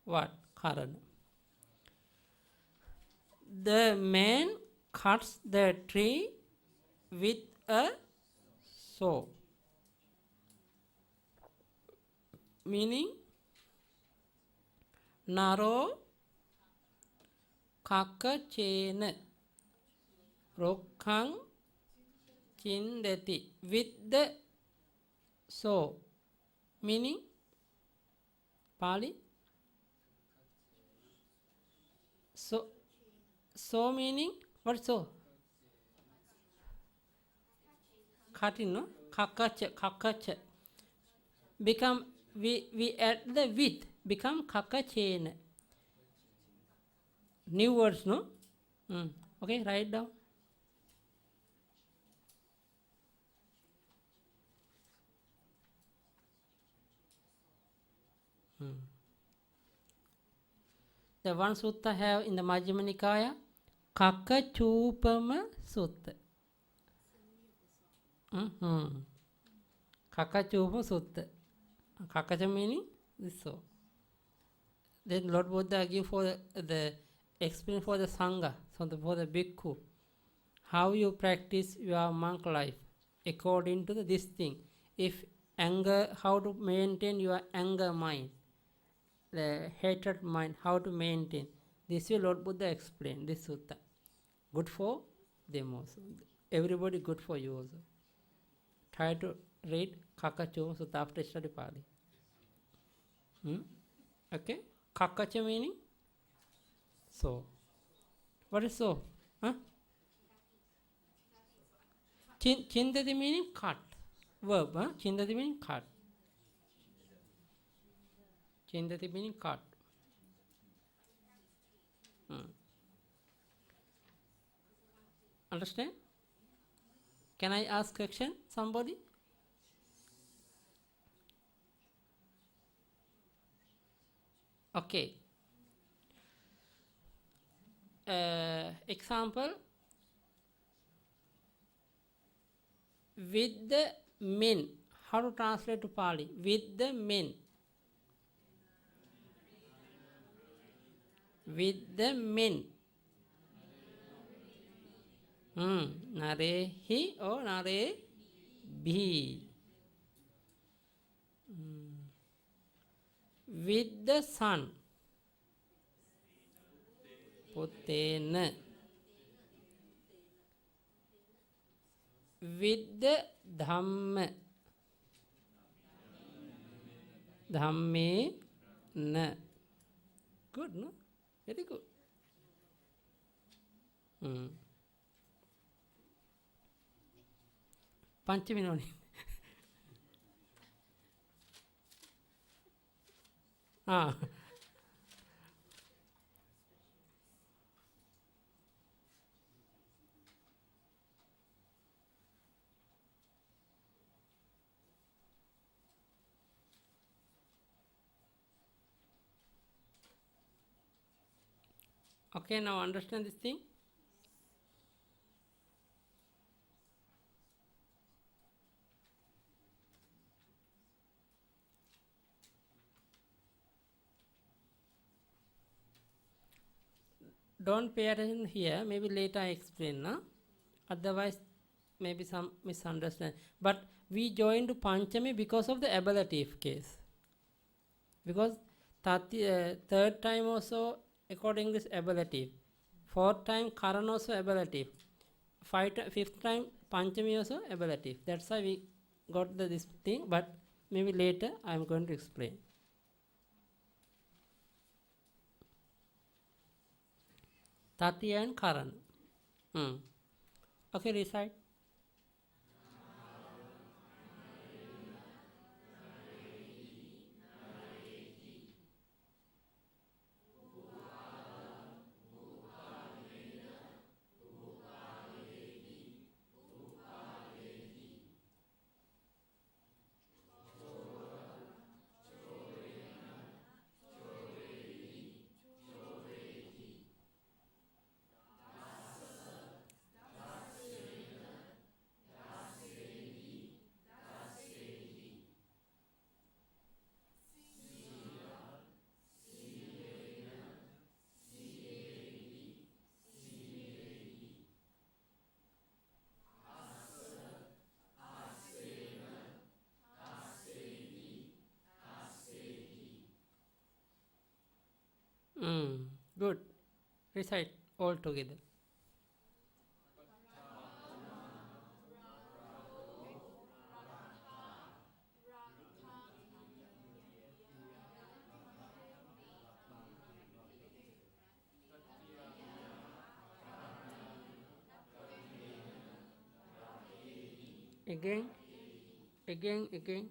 what? Karana. The man cuts the tree with a saw. Meaning, naro kakachena rokkang chindati, with the saw. Meaning, Pali. So meaning, what so? Cutting, no? Kakacha. Become, we add the with, become kakachena. New words, no? Okay, write down. The one sutta have in the Majjhima Nikaya, Kakachupama Sutta. Kakachupama Sutta. Kakacha meaning this so. Then Lord Buddha give for the explain for the Sangha, for the Bhikkhu, how you practice your monk life according to this thing. If anger, how to maintain your anger mind, the hatred mind, how to maintain. This will Lord Buddha explain, this sutta. Good for them also. Everybody good for you also. Try to read Kakachuma Sutta after study Pali. Okay? Kakacha meaning? So. What is so? Chindati meaning cut. Verb. Chindati meaning cut. Chindati meaning cut. Understand? Can I ask question? Somebody? Okay. Example. With the men. How to translate to Pali? With the men. With the men. Nare hi or nare bhi. with the sun. Putena. With the Dhamma. Dhamme na. Good, no? Very good. Panchaminoni. Ah. Okay, now understand this thing? Don't pay attention here, maybe later I explain, no? Otherwise, maybe some misunderstand. But we joined Panchami because of the ablative case. Because third time also according this ablative. Fourth time Karan also ablative. Fifth time Panchami also ablative. That's why we got this thing, but maybe later I am going to explain. Tatiya and Karan. Okay, recite. Good. Recite all together. Again, again.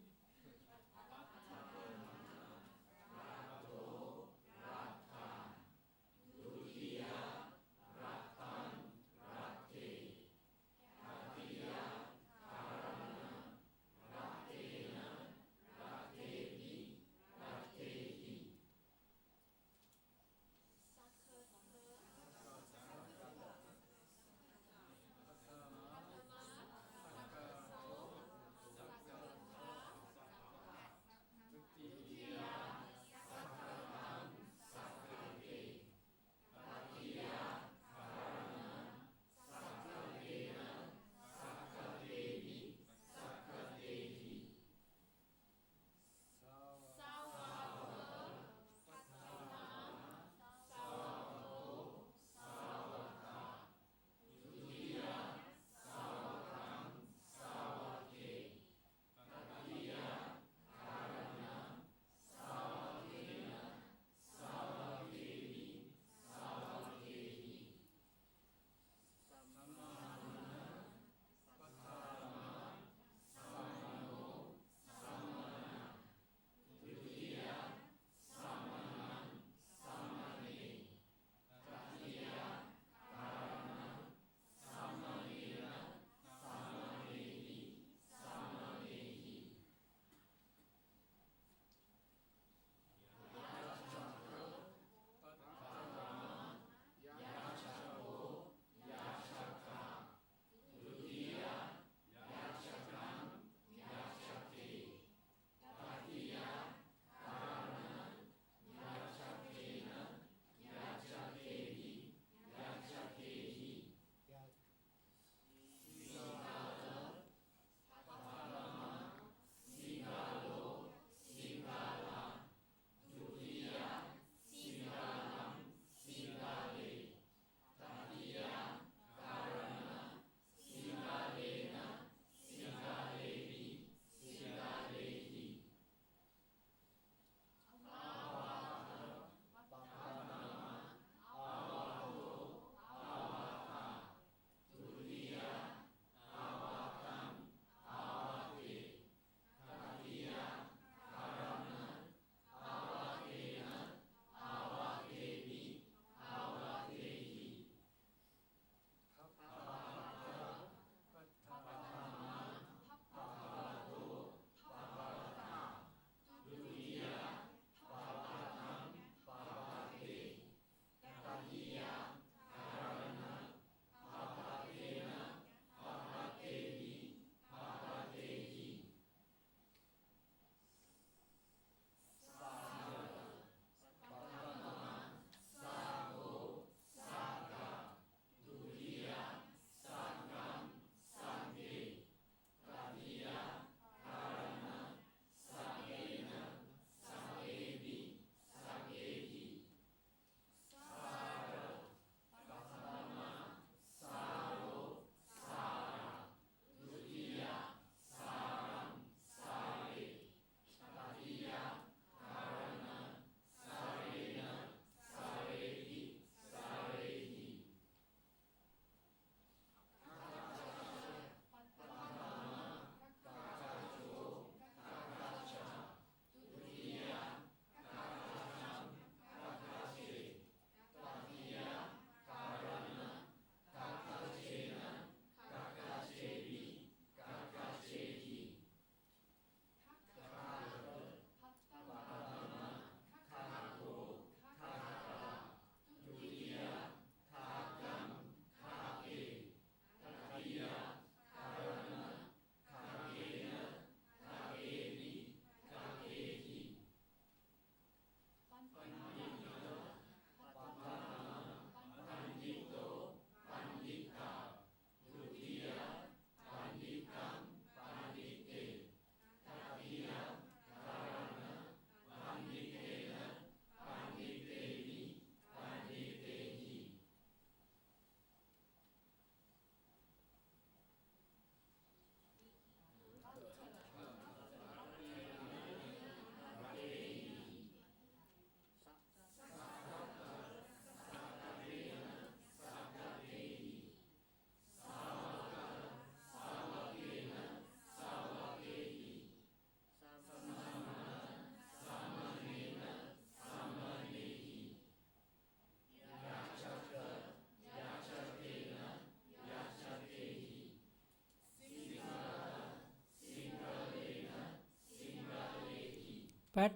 Pat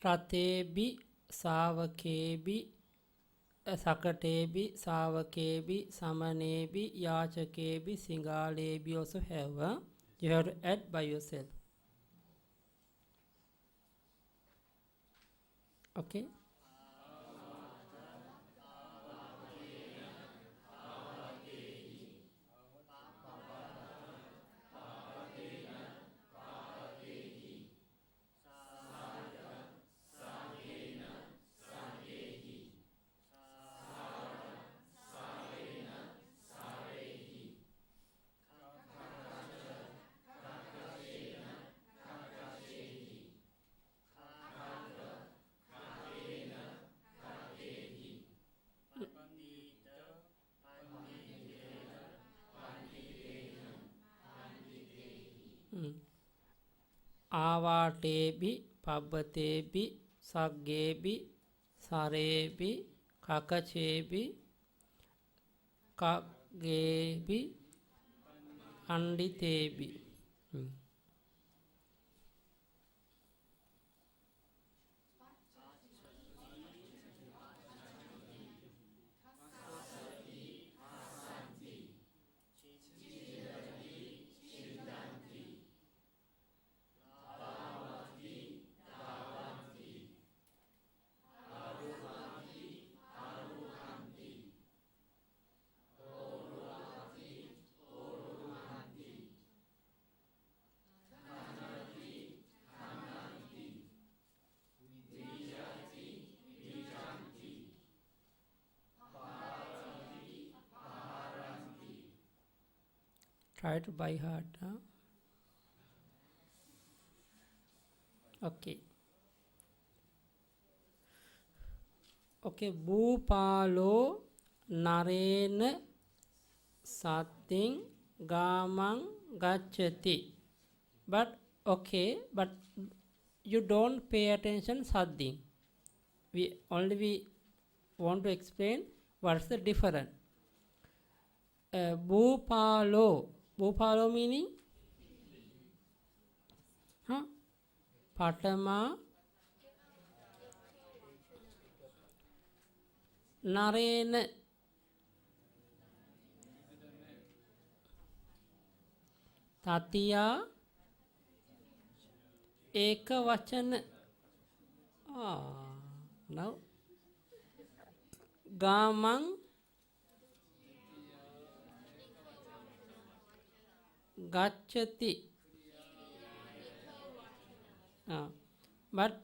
ratebi savakebi sakatebi savakebi samanebi yachakebi singalebi also have. You have to add by yourself. Okay. ආවාටේබි පබ්බතේබි සග්ගේබි සරේබි කකචේබි කගේබි අණ්ඩිතේබි. Try to by heart. Huh? Okay. Okay. Bhupalo narena sating gamang gacchati. But okay, but you don't pay attention sadding. We want to explain what's the difference. Bhupalo meaning Patama Narena Tatiya Eka Vachana. Now Gamang Gacchati. But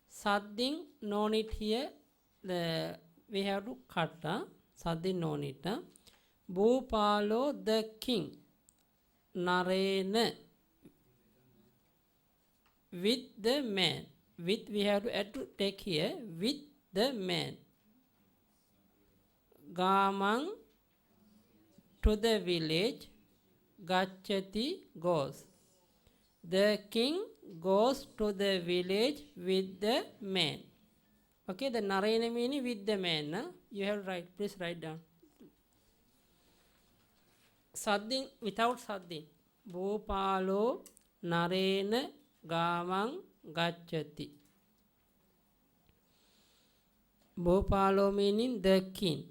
sadding no need here. We have to cut. Sadding no need. Bhupalo the king. Narena with the man. With we have to add to take here with the man. Gamang to the village. Gacchati goes. The king goes to the village with the man. Okay, the narena meaning with the man. You have to write. Please write down. Sadding without sadding. Bhupalo narena gamang gacchati. Bhupalo meaning the king.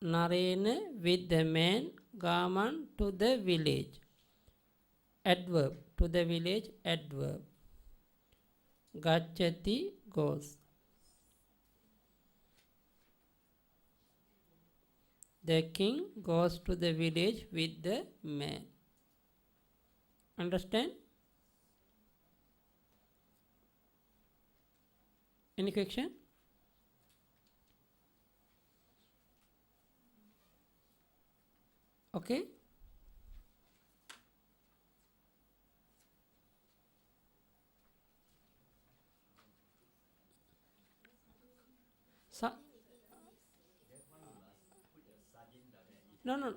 Narena with the man. Gaman to the village. Adverb. To the village. Adverb. Gacchati goes. The king goes to the village with the man. Understand? Any question? Okay. No.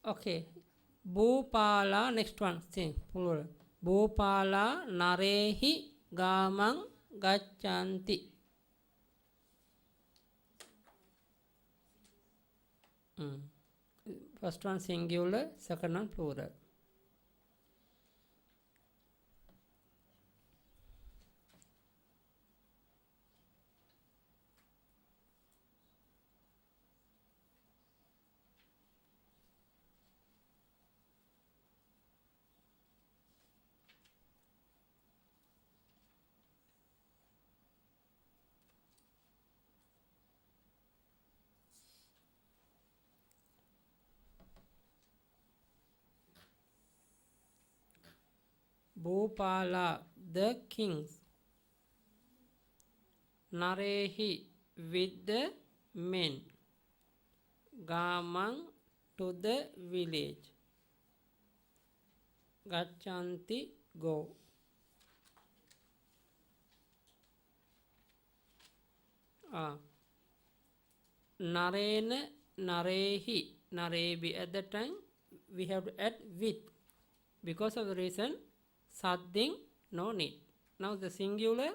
Okay. Bhupala, next one. See, plural. Bhupala narehi gamang gacchanti. First one singular, second one plural. Bhupala, the kings. Narehi, with the men. Gamang, to the village. Gachanti, go. Narena, narehi, narebi. At that time, we have to add with. Because of the reason, sadding, no need. Now the singular,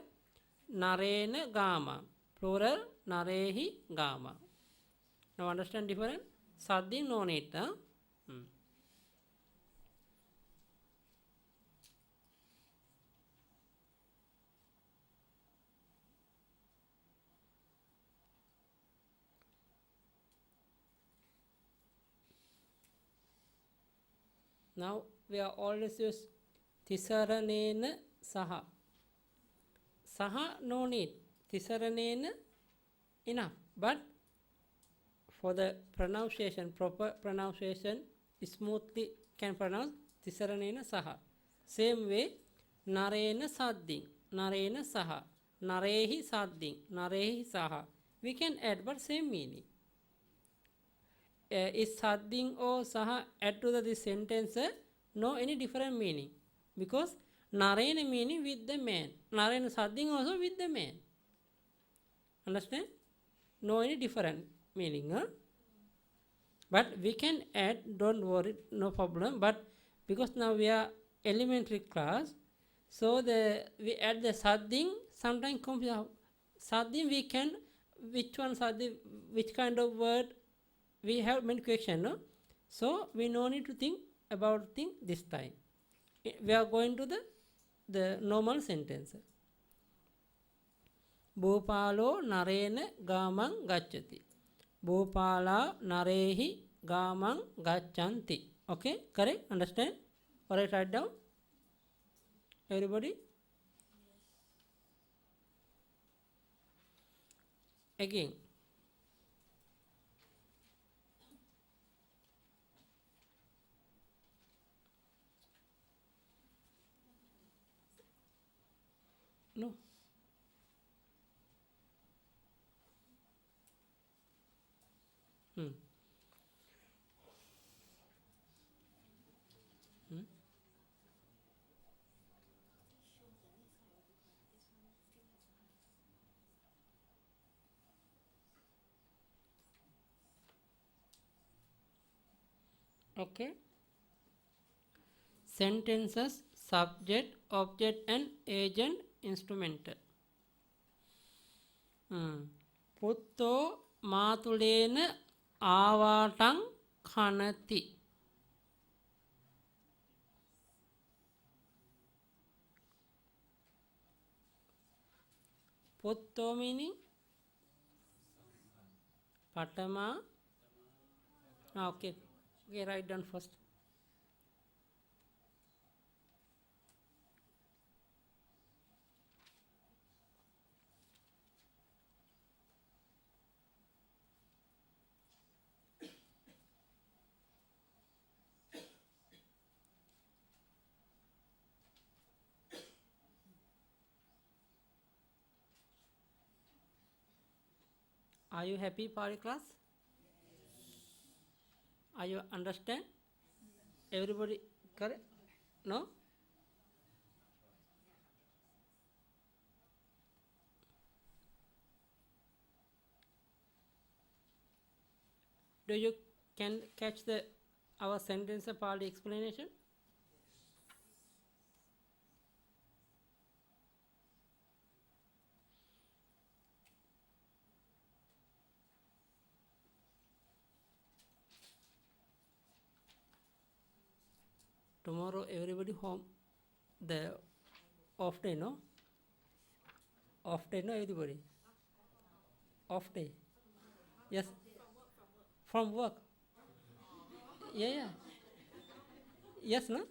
narena gama. Plural, narehi gama. Now understand different? Sadding, no need. Huh? Now we are always use Tisaranena saha. Saha no need. Tisaranena enough. But for the pronunciation, proper pronunciation, smoothly can pronounce Tisaranena saha. Same way, Narena sadding, Narena saha, Narehi sadding, Narehi saha. We can add but same meaning. Is sadding or saha add to this sentence? No any different meaning. Because Narena meaning with the man. Narena sadding also with the man. Understand? No any different meaning. Huh? But we can add, don't worry, no problem. But because now we are elementary class, so we add the sadding, sometimes comes sadding we can, which one sadding, which kind of word, we have many questions, no? So we no need to think about thing this time. We are going to the normal sentence. Bhupalo narena gamang gacchati. Bhupala narehi gamang gacchanti. Okay, correct? Understand? Alright, write down. Everybody? Again. No. Hmm. Hmm. Okay. Sentences, subject, object and agent, instrumental. Putto matulena ආවාටං කනති. Putto meaning Patama. Okay. Okay, write down first. Are you happy for your class? Are you understand? Everybody correct? No? Do you can catch our sentence part explanation? Tomorrow everybody home. The off day, no? Off day, no everybody? Off day. Yes. From work. Yeah. Yes, no?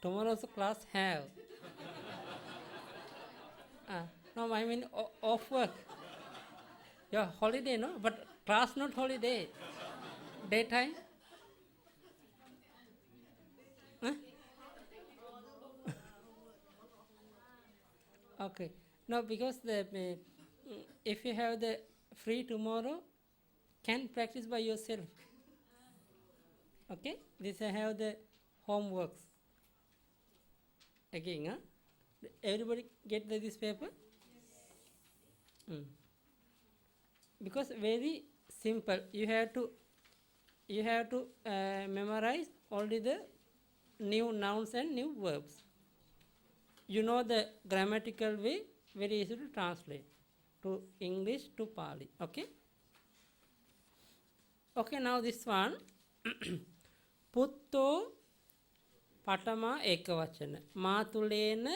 Tomorrow's class have. No, I mean off work. Yeah, holiday, no? But class not holiday. Daytime. Huh? Okay. No, because if you have the free tomorrow, can practice by yourself. Okay. This I have the homeworks. Again, huh? Everybody get this paper? Mm. Because very simple. You have to memorize only the new nouns and new verbs. You know the grammatical way, very easy to translate to English to Pali. Okay. Okay. Now this one. පුත්තෝ පඨමා ඒකවචන මාතුලේන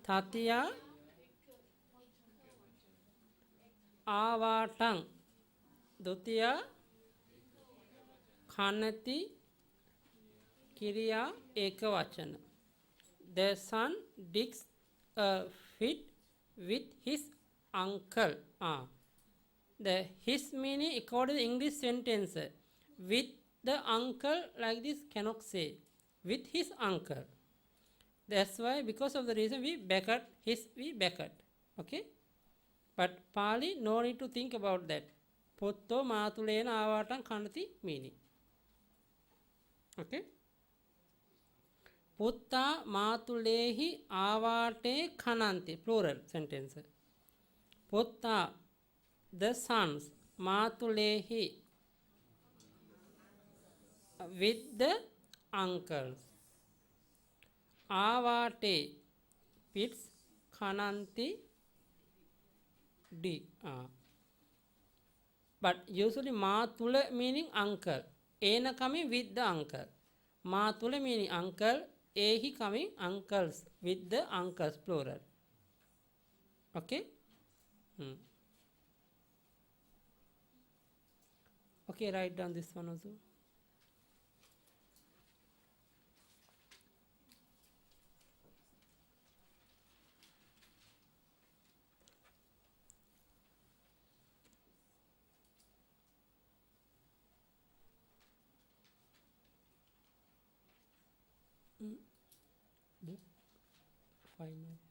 තතියා ආවාටං දුතියා කනති කිරියා ඒකවචන. The son digs a fit with his uncle. The his meaning according to English sentence. With the uncle, like this cannot say. With his uncle. That's why, because of the reason we bracket his, we bracket. Okay. But Pali, no need to think about that. Putto matulena avatan kanati meaning. Okay. Putta matulehi avate kananti, plural sentence. Putta, the sons, matulehi, with the uncles. Avate, pits, kananti, D. But usually matula meaning uncle. Ena coming with the uncle. Matula meaning uncle. Ehi coming uncles, with the uncles, plural. Okay. Okay, write down this one also. Book 5 minutes.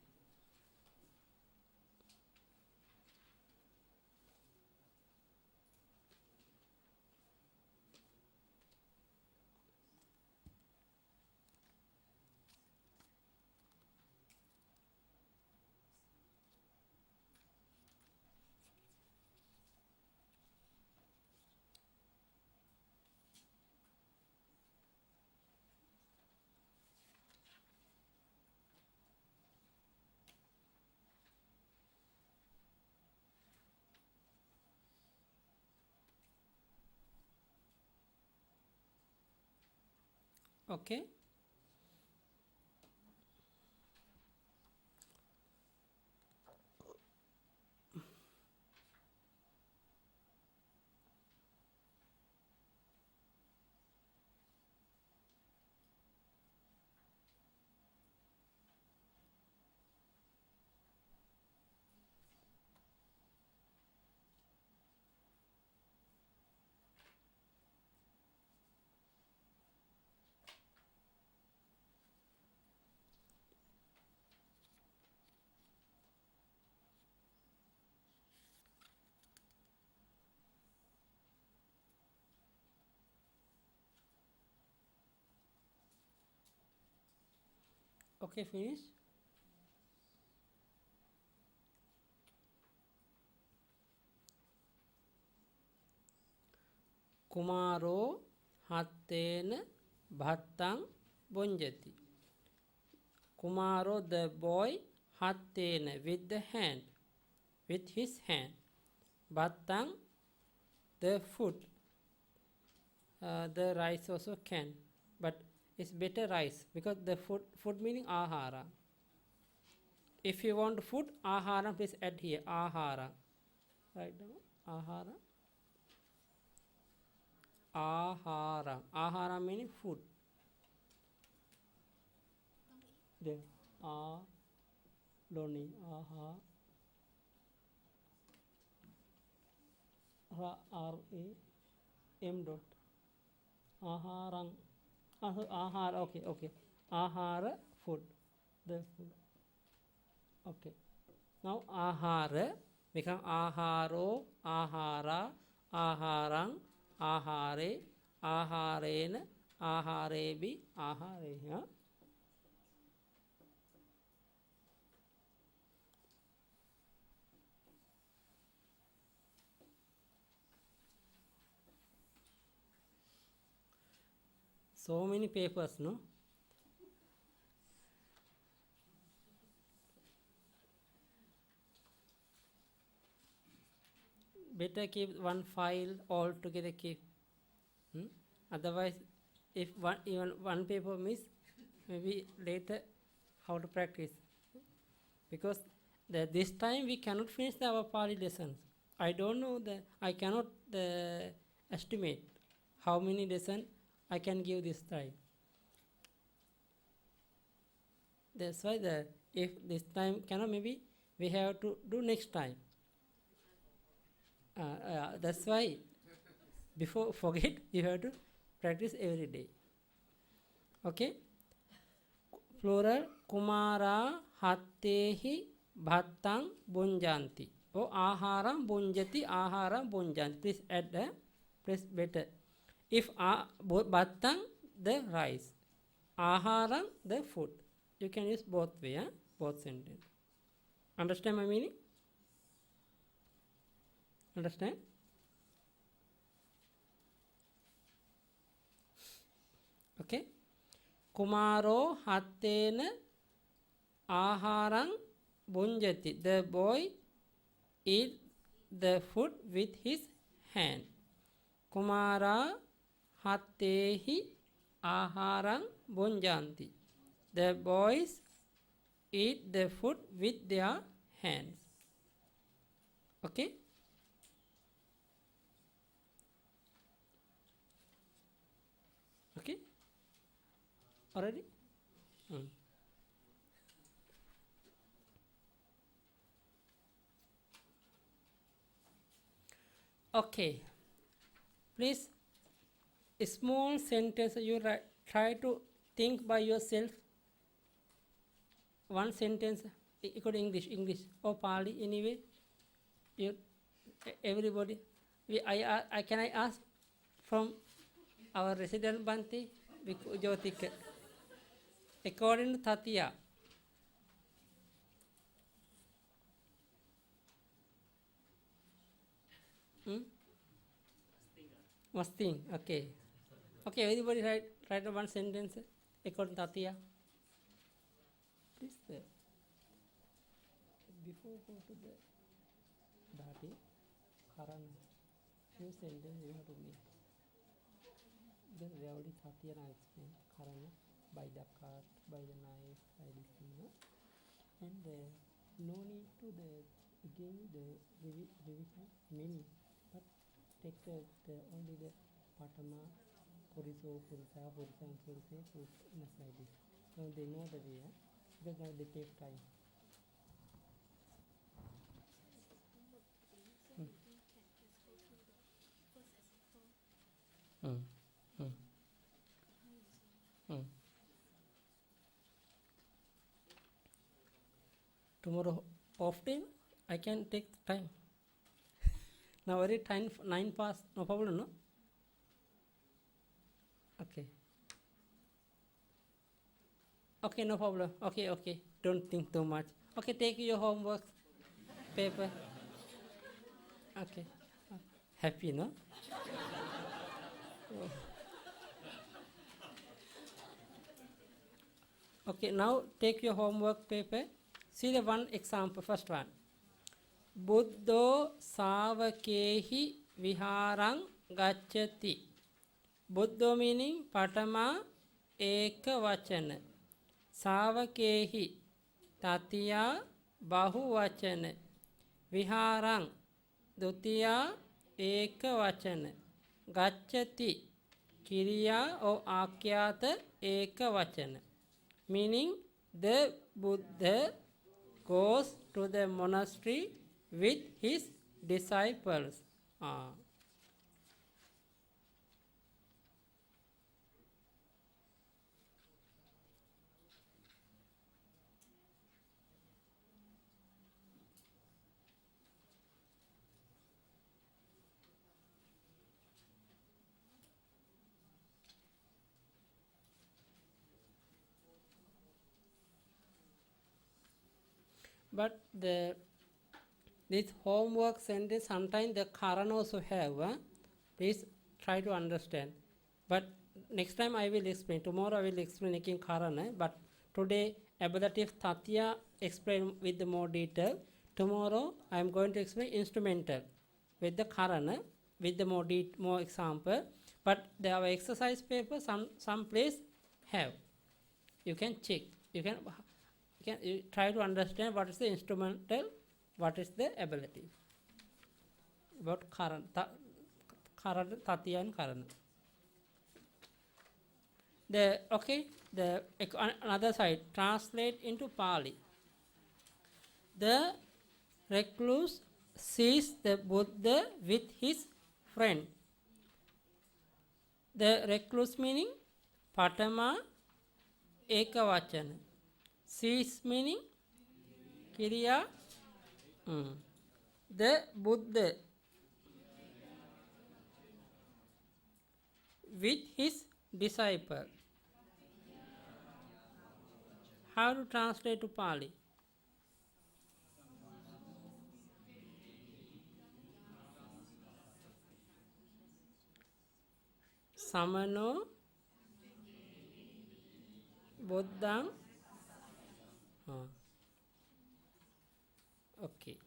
Okay. Okay, finish. Kumaro hattena bhattang bonjati. Kumaro, the boy, hattena, with the hand, with his hand. Bhattang, the food. The rice also can, but it's better rice because the food meaning ahara. If you want food, ahara, please add here ahara. Write down ahara. Ahara. Ahara meaning food. There. Doni. Aha. R-A-M dot. Aharang. Ahara. Okay. Ahara, food. the food. Okay. Now ahara become aharo, ahara, aharang, ahare, aharena, aharebi, ahareya. So many papers, no? Better keep one file all together keep. Otherwise, if even one paper miss, maybe later how to practice. Because this time we cannot finish our Pali lessons. I don't know I cannot estimate how many lessons I can give this time. That's why if this time cannot, maybe we have to do next time. That's why before forget you have to practice every day. Okay. Plural kumara hattehi bhattang bunjanti. Oh, aharam bunjati, aharam bunjanti. Please add the, please better. If bhattang, the rice. Aharam, the food. You can use both way, both sentence. Understand my meaning? Understand? Okay. Kumaro hattena aharang bunjati. The boy eat the food with his hand. Kumara hattehi aharang bunjanti. The boys eat the food with their hands. Okay? Okay? Already? Okay. Please, a small sentence you try to think by yourself. One sentence, equal English or Pali anyway. You, everybody. Can I ask from our resident Bante, Jyotika, according to Tatya. Masting, okay. Okay, everybody write one sentence according to Tatya. Please, before go to the Dhati, Karan, few sentences you have to make. Then they already Tatya and I explain Karan by the cart, by the knife, by this thing, no? And no need to again the revision meaning, but take only the Patama, Puriso, Purisa, Purisa, and Purise, like this. So they know the way, because now they take time. Tomorrow off day, I can take time. Now already time 9 past, no problem, no? Okay. Okay, no problem. Okay. Don't think too much. Okay, take your homework paper. Okay. Happy, no? Okay, now take your homework paper. See the one example, first one. Buddho Savakehi Viharang Gacchati. Buddho meaning Patama Eka Vachana. Savakehi Tatiya Bahu Vachana. Viharang Dutiya Eka Vachana. Gacchati Kiriya or Akyata Eka Vachana. Meaning the Buddha goes to the monastery with his disciples. but this homework sentence sometimes the Karan also have. Please try to understand. But next time I will explain. Tomorrow I will explain again Karan. But today ablative Tatya explain with the more detail. Tomorrow I am going to explain instrumental with the Karan with the more example. But our exercise paper some place have. You can check. You try to understand what is the instrumental, what is the ability. About Karan, Tatya and Karan. Another side, translate into Pali. The recluse sees the Buddha with his friend. The recluse meaning Patama Ekavachana. Sees meaning Kiriya. The Buddha with his disciple. How to translate to Pali? Samano Buddhang. Okay.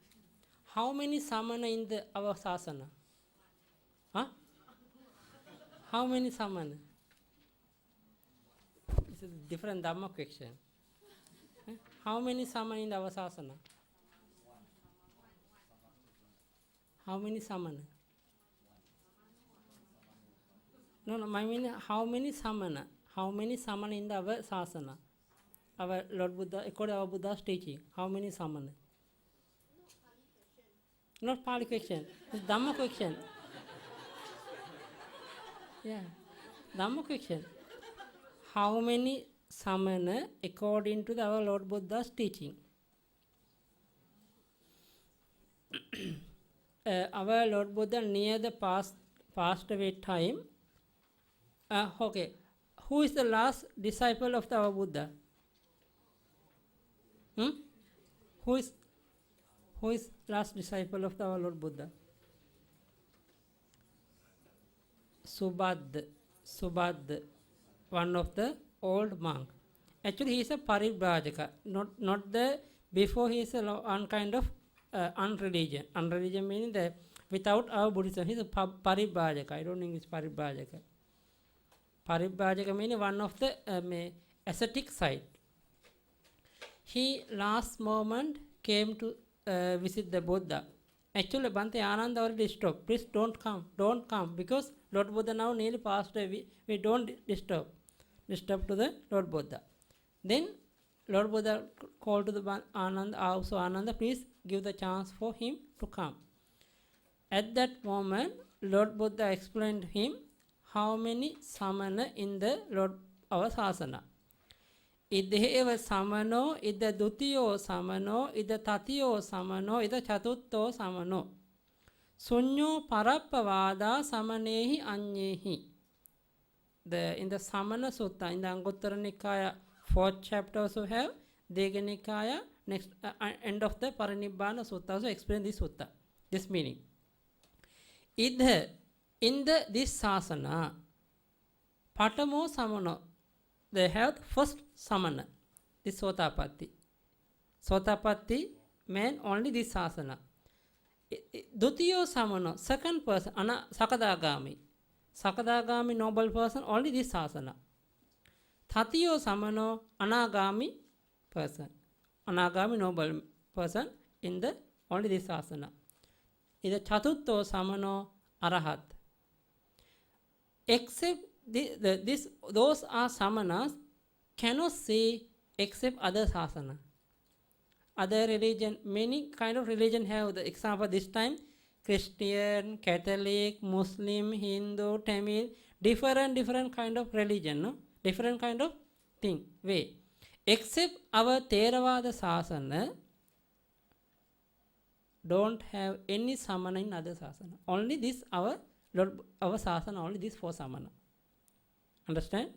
How many samana in our sasana? How many samana? This is different Dhamma question. How many samana in our sasana? How many samana? No, I mean how many samana? How many samana in our sasana? Our Lord Buddha, according to our Buddha's teaching, how many samana? Not Pali question. It's Dhamma question. Yeah, Dhamma question. How many samana according to our Lord Buddha's teaching? Our Lord Buddha near the passed away time. Okay, who is the last disciple of our Buddha? Who is last disciple of our Lord Buddha? Subhad, one of the old monk. Actually, he is a Paribrajaka. Not the before he is one kind of unreligion. Unreligion meaning that without our Buddhism, he is a Paribrajaka. I don't know English Paribrajaka. Paribrajaka meaning one of the ascetic side. He last moment came to visit the Buddha. Actually, Bhante Ananda already stopped. Please don't come, because Lord Buddha now nearly passed away. We don't disturb to the Lord Buddha. Then Lord Buddha called to the Ananda, please give the chance for him to come. At that moment, Lord Buddha explained to him how many samana in the Lord our sasana. Idheva samano, ida dutiyo samano, ida tatiyo samano, ida chatutto samano. Sunyo parappavada samanehi anyehi. In the Samana Sutta, in the Anguttara Nikaya, 4th chapter also have, Dega Nikaya, next end of the Parinibbana Sutta also explain this sutta, this meaning. In this sasana, Patamo Samano, they have first samana, this Sotapatti. Sotapatti meant only this sasana. Dutiyo samano, second person, Sakadagami. Sakadagami noble person, only this sasana. Tatiyo samano, Anagami person. Anagami noble person in the only this sasana. In the Chatutto samano, Arahat. Except those are samanas cannot see except other sasana. Other religion, many kind of religion have the example this time, Christian, Catholic, Muslim, Hindu, Tamil, different kind of religion, no? Different kind of thing, way. Except our Theravada sasana don't have any samana in other sasana. Only this our sasana, only this 4 samana. Understand?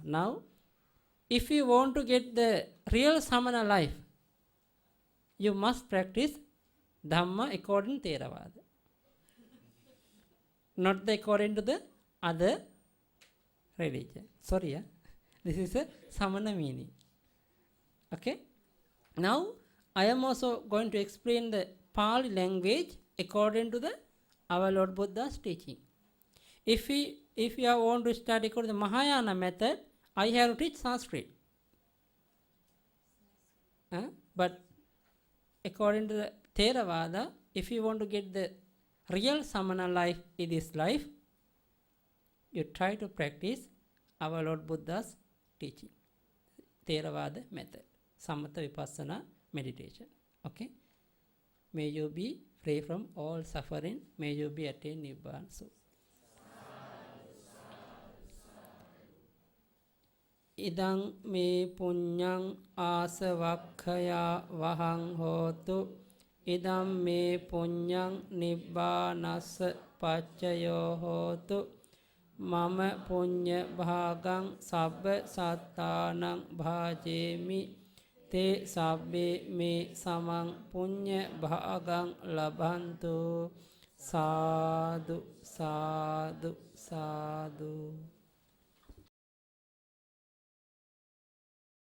Now, if you want to get the real samana life, you must practice Dhamma according to Theravada. Not the according to the other religion. Sorry, yeah. This is a Samana meaning. Okay. Now, I am also going to explain the Pali language according to the our Lord Buddha's teaching. If you want to study according to the Mahayana method, I have to teach Sanskrit. But according to the Theravada, if you want to get the real Samana life in this life, you try to practice our Lord Buddha's teaching. Theravada method. Samatha Vipassana meditation. Okay? May you be free from all suffering. May you be attain Nibbana soon. Idang me punyang asavakkaya vahang hotu. Idam me punyang nibbanassa paccayo hotu. Mama punya bhagang sabba sattanang bhajemi. Te sabbe me samang punya bhagang labhantu. Sadhu, sadhu, sadhu.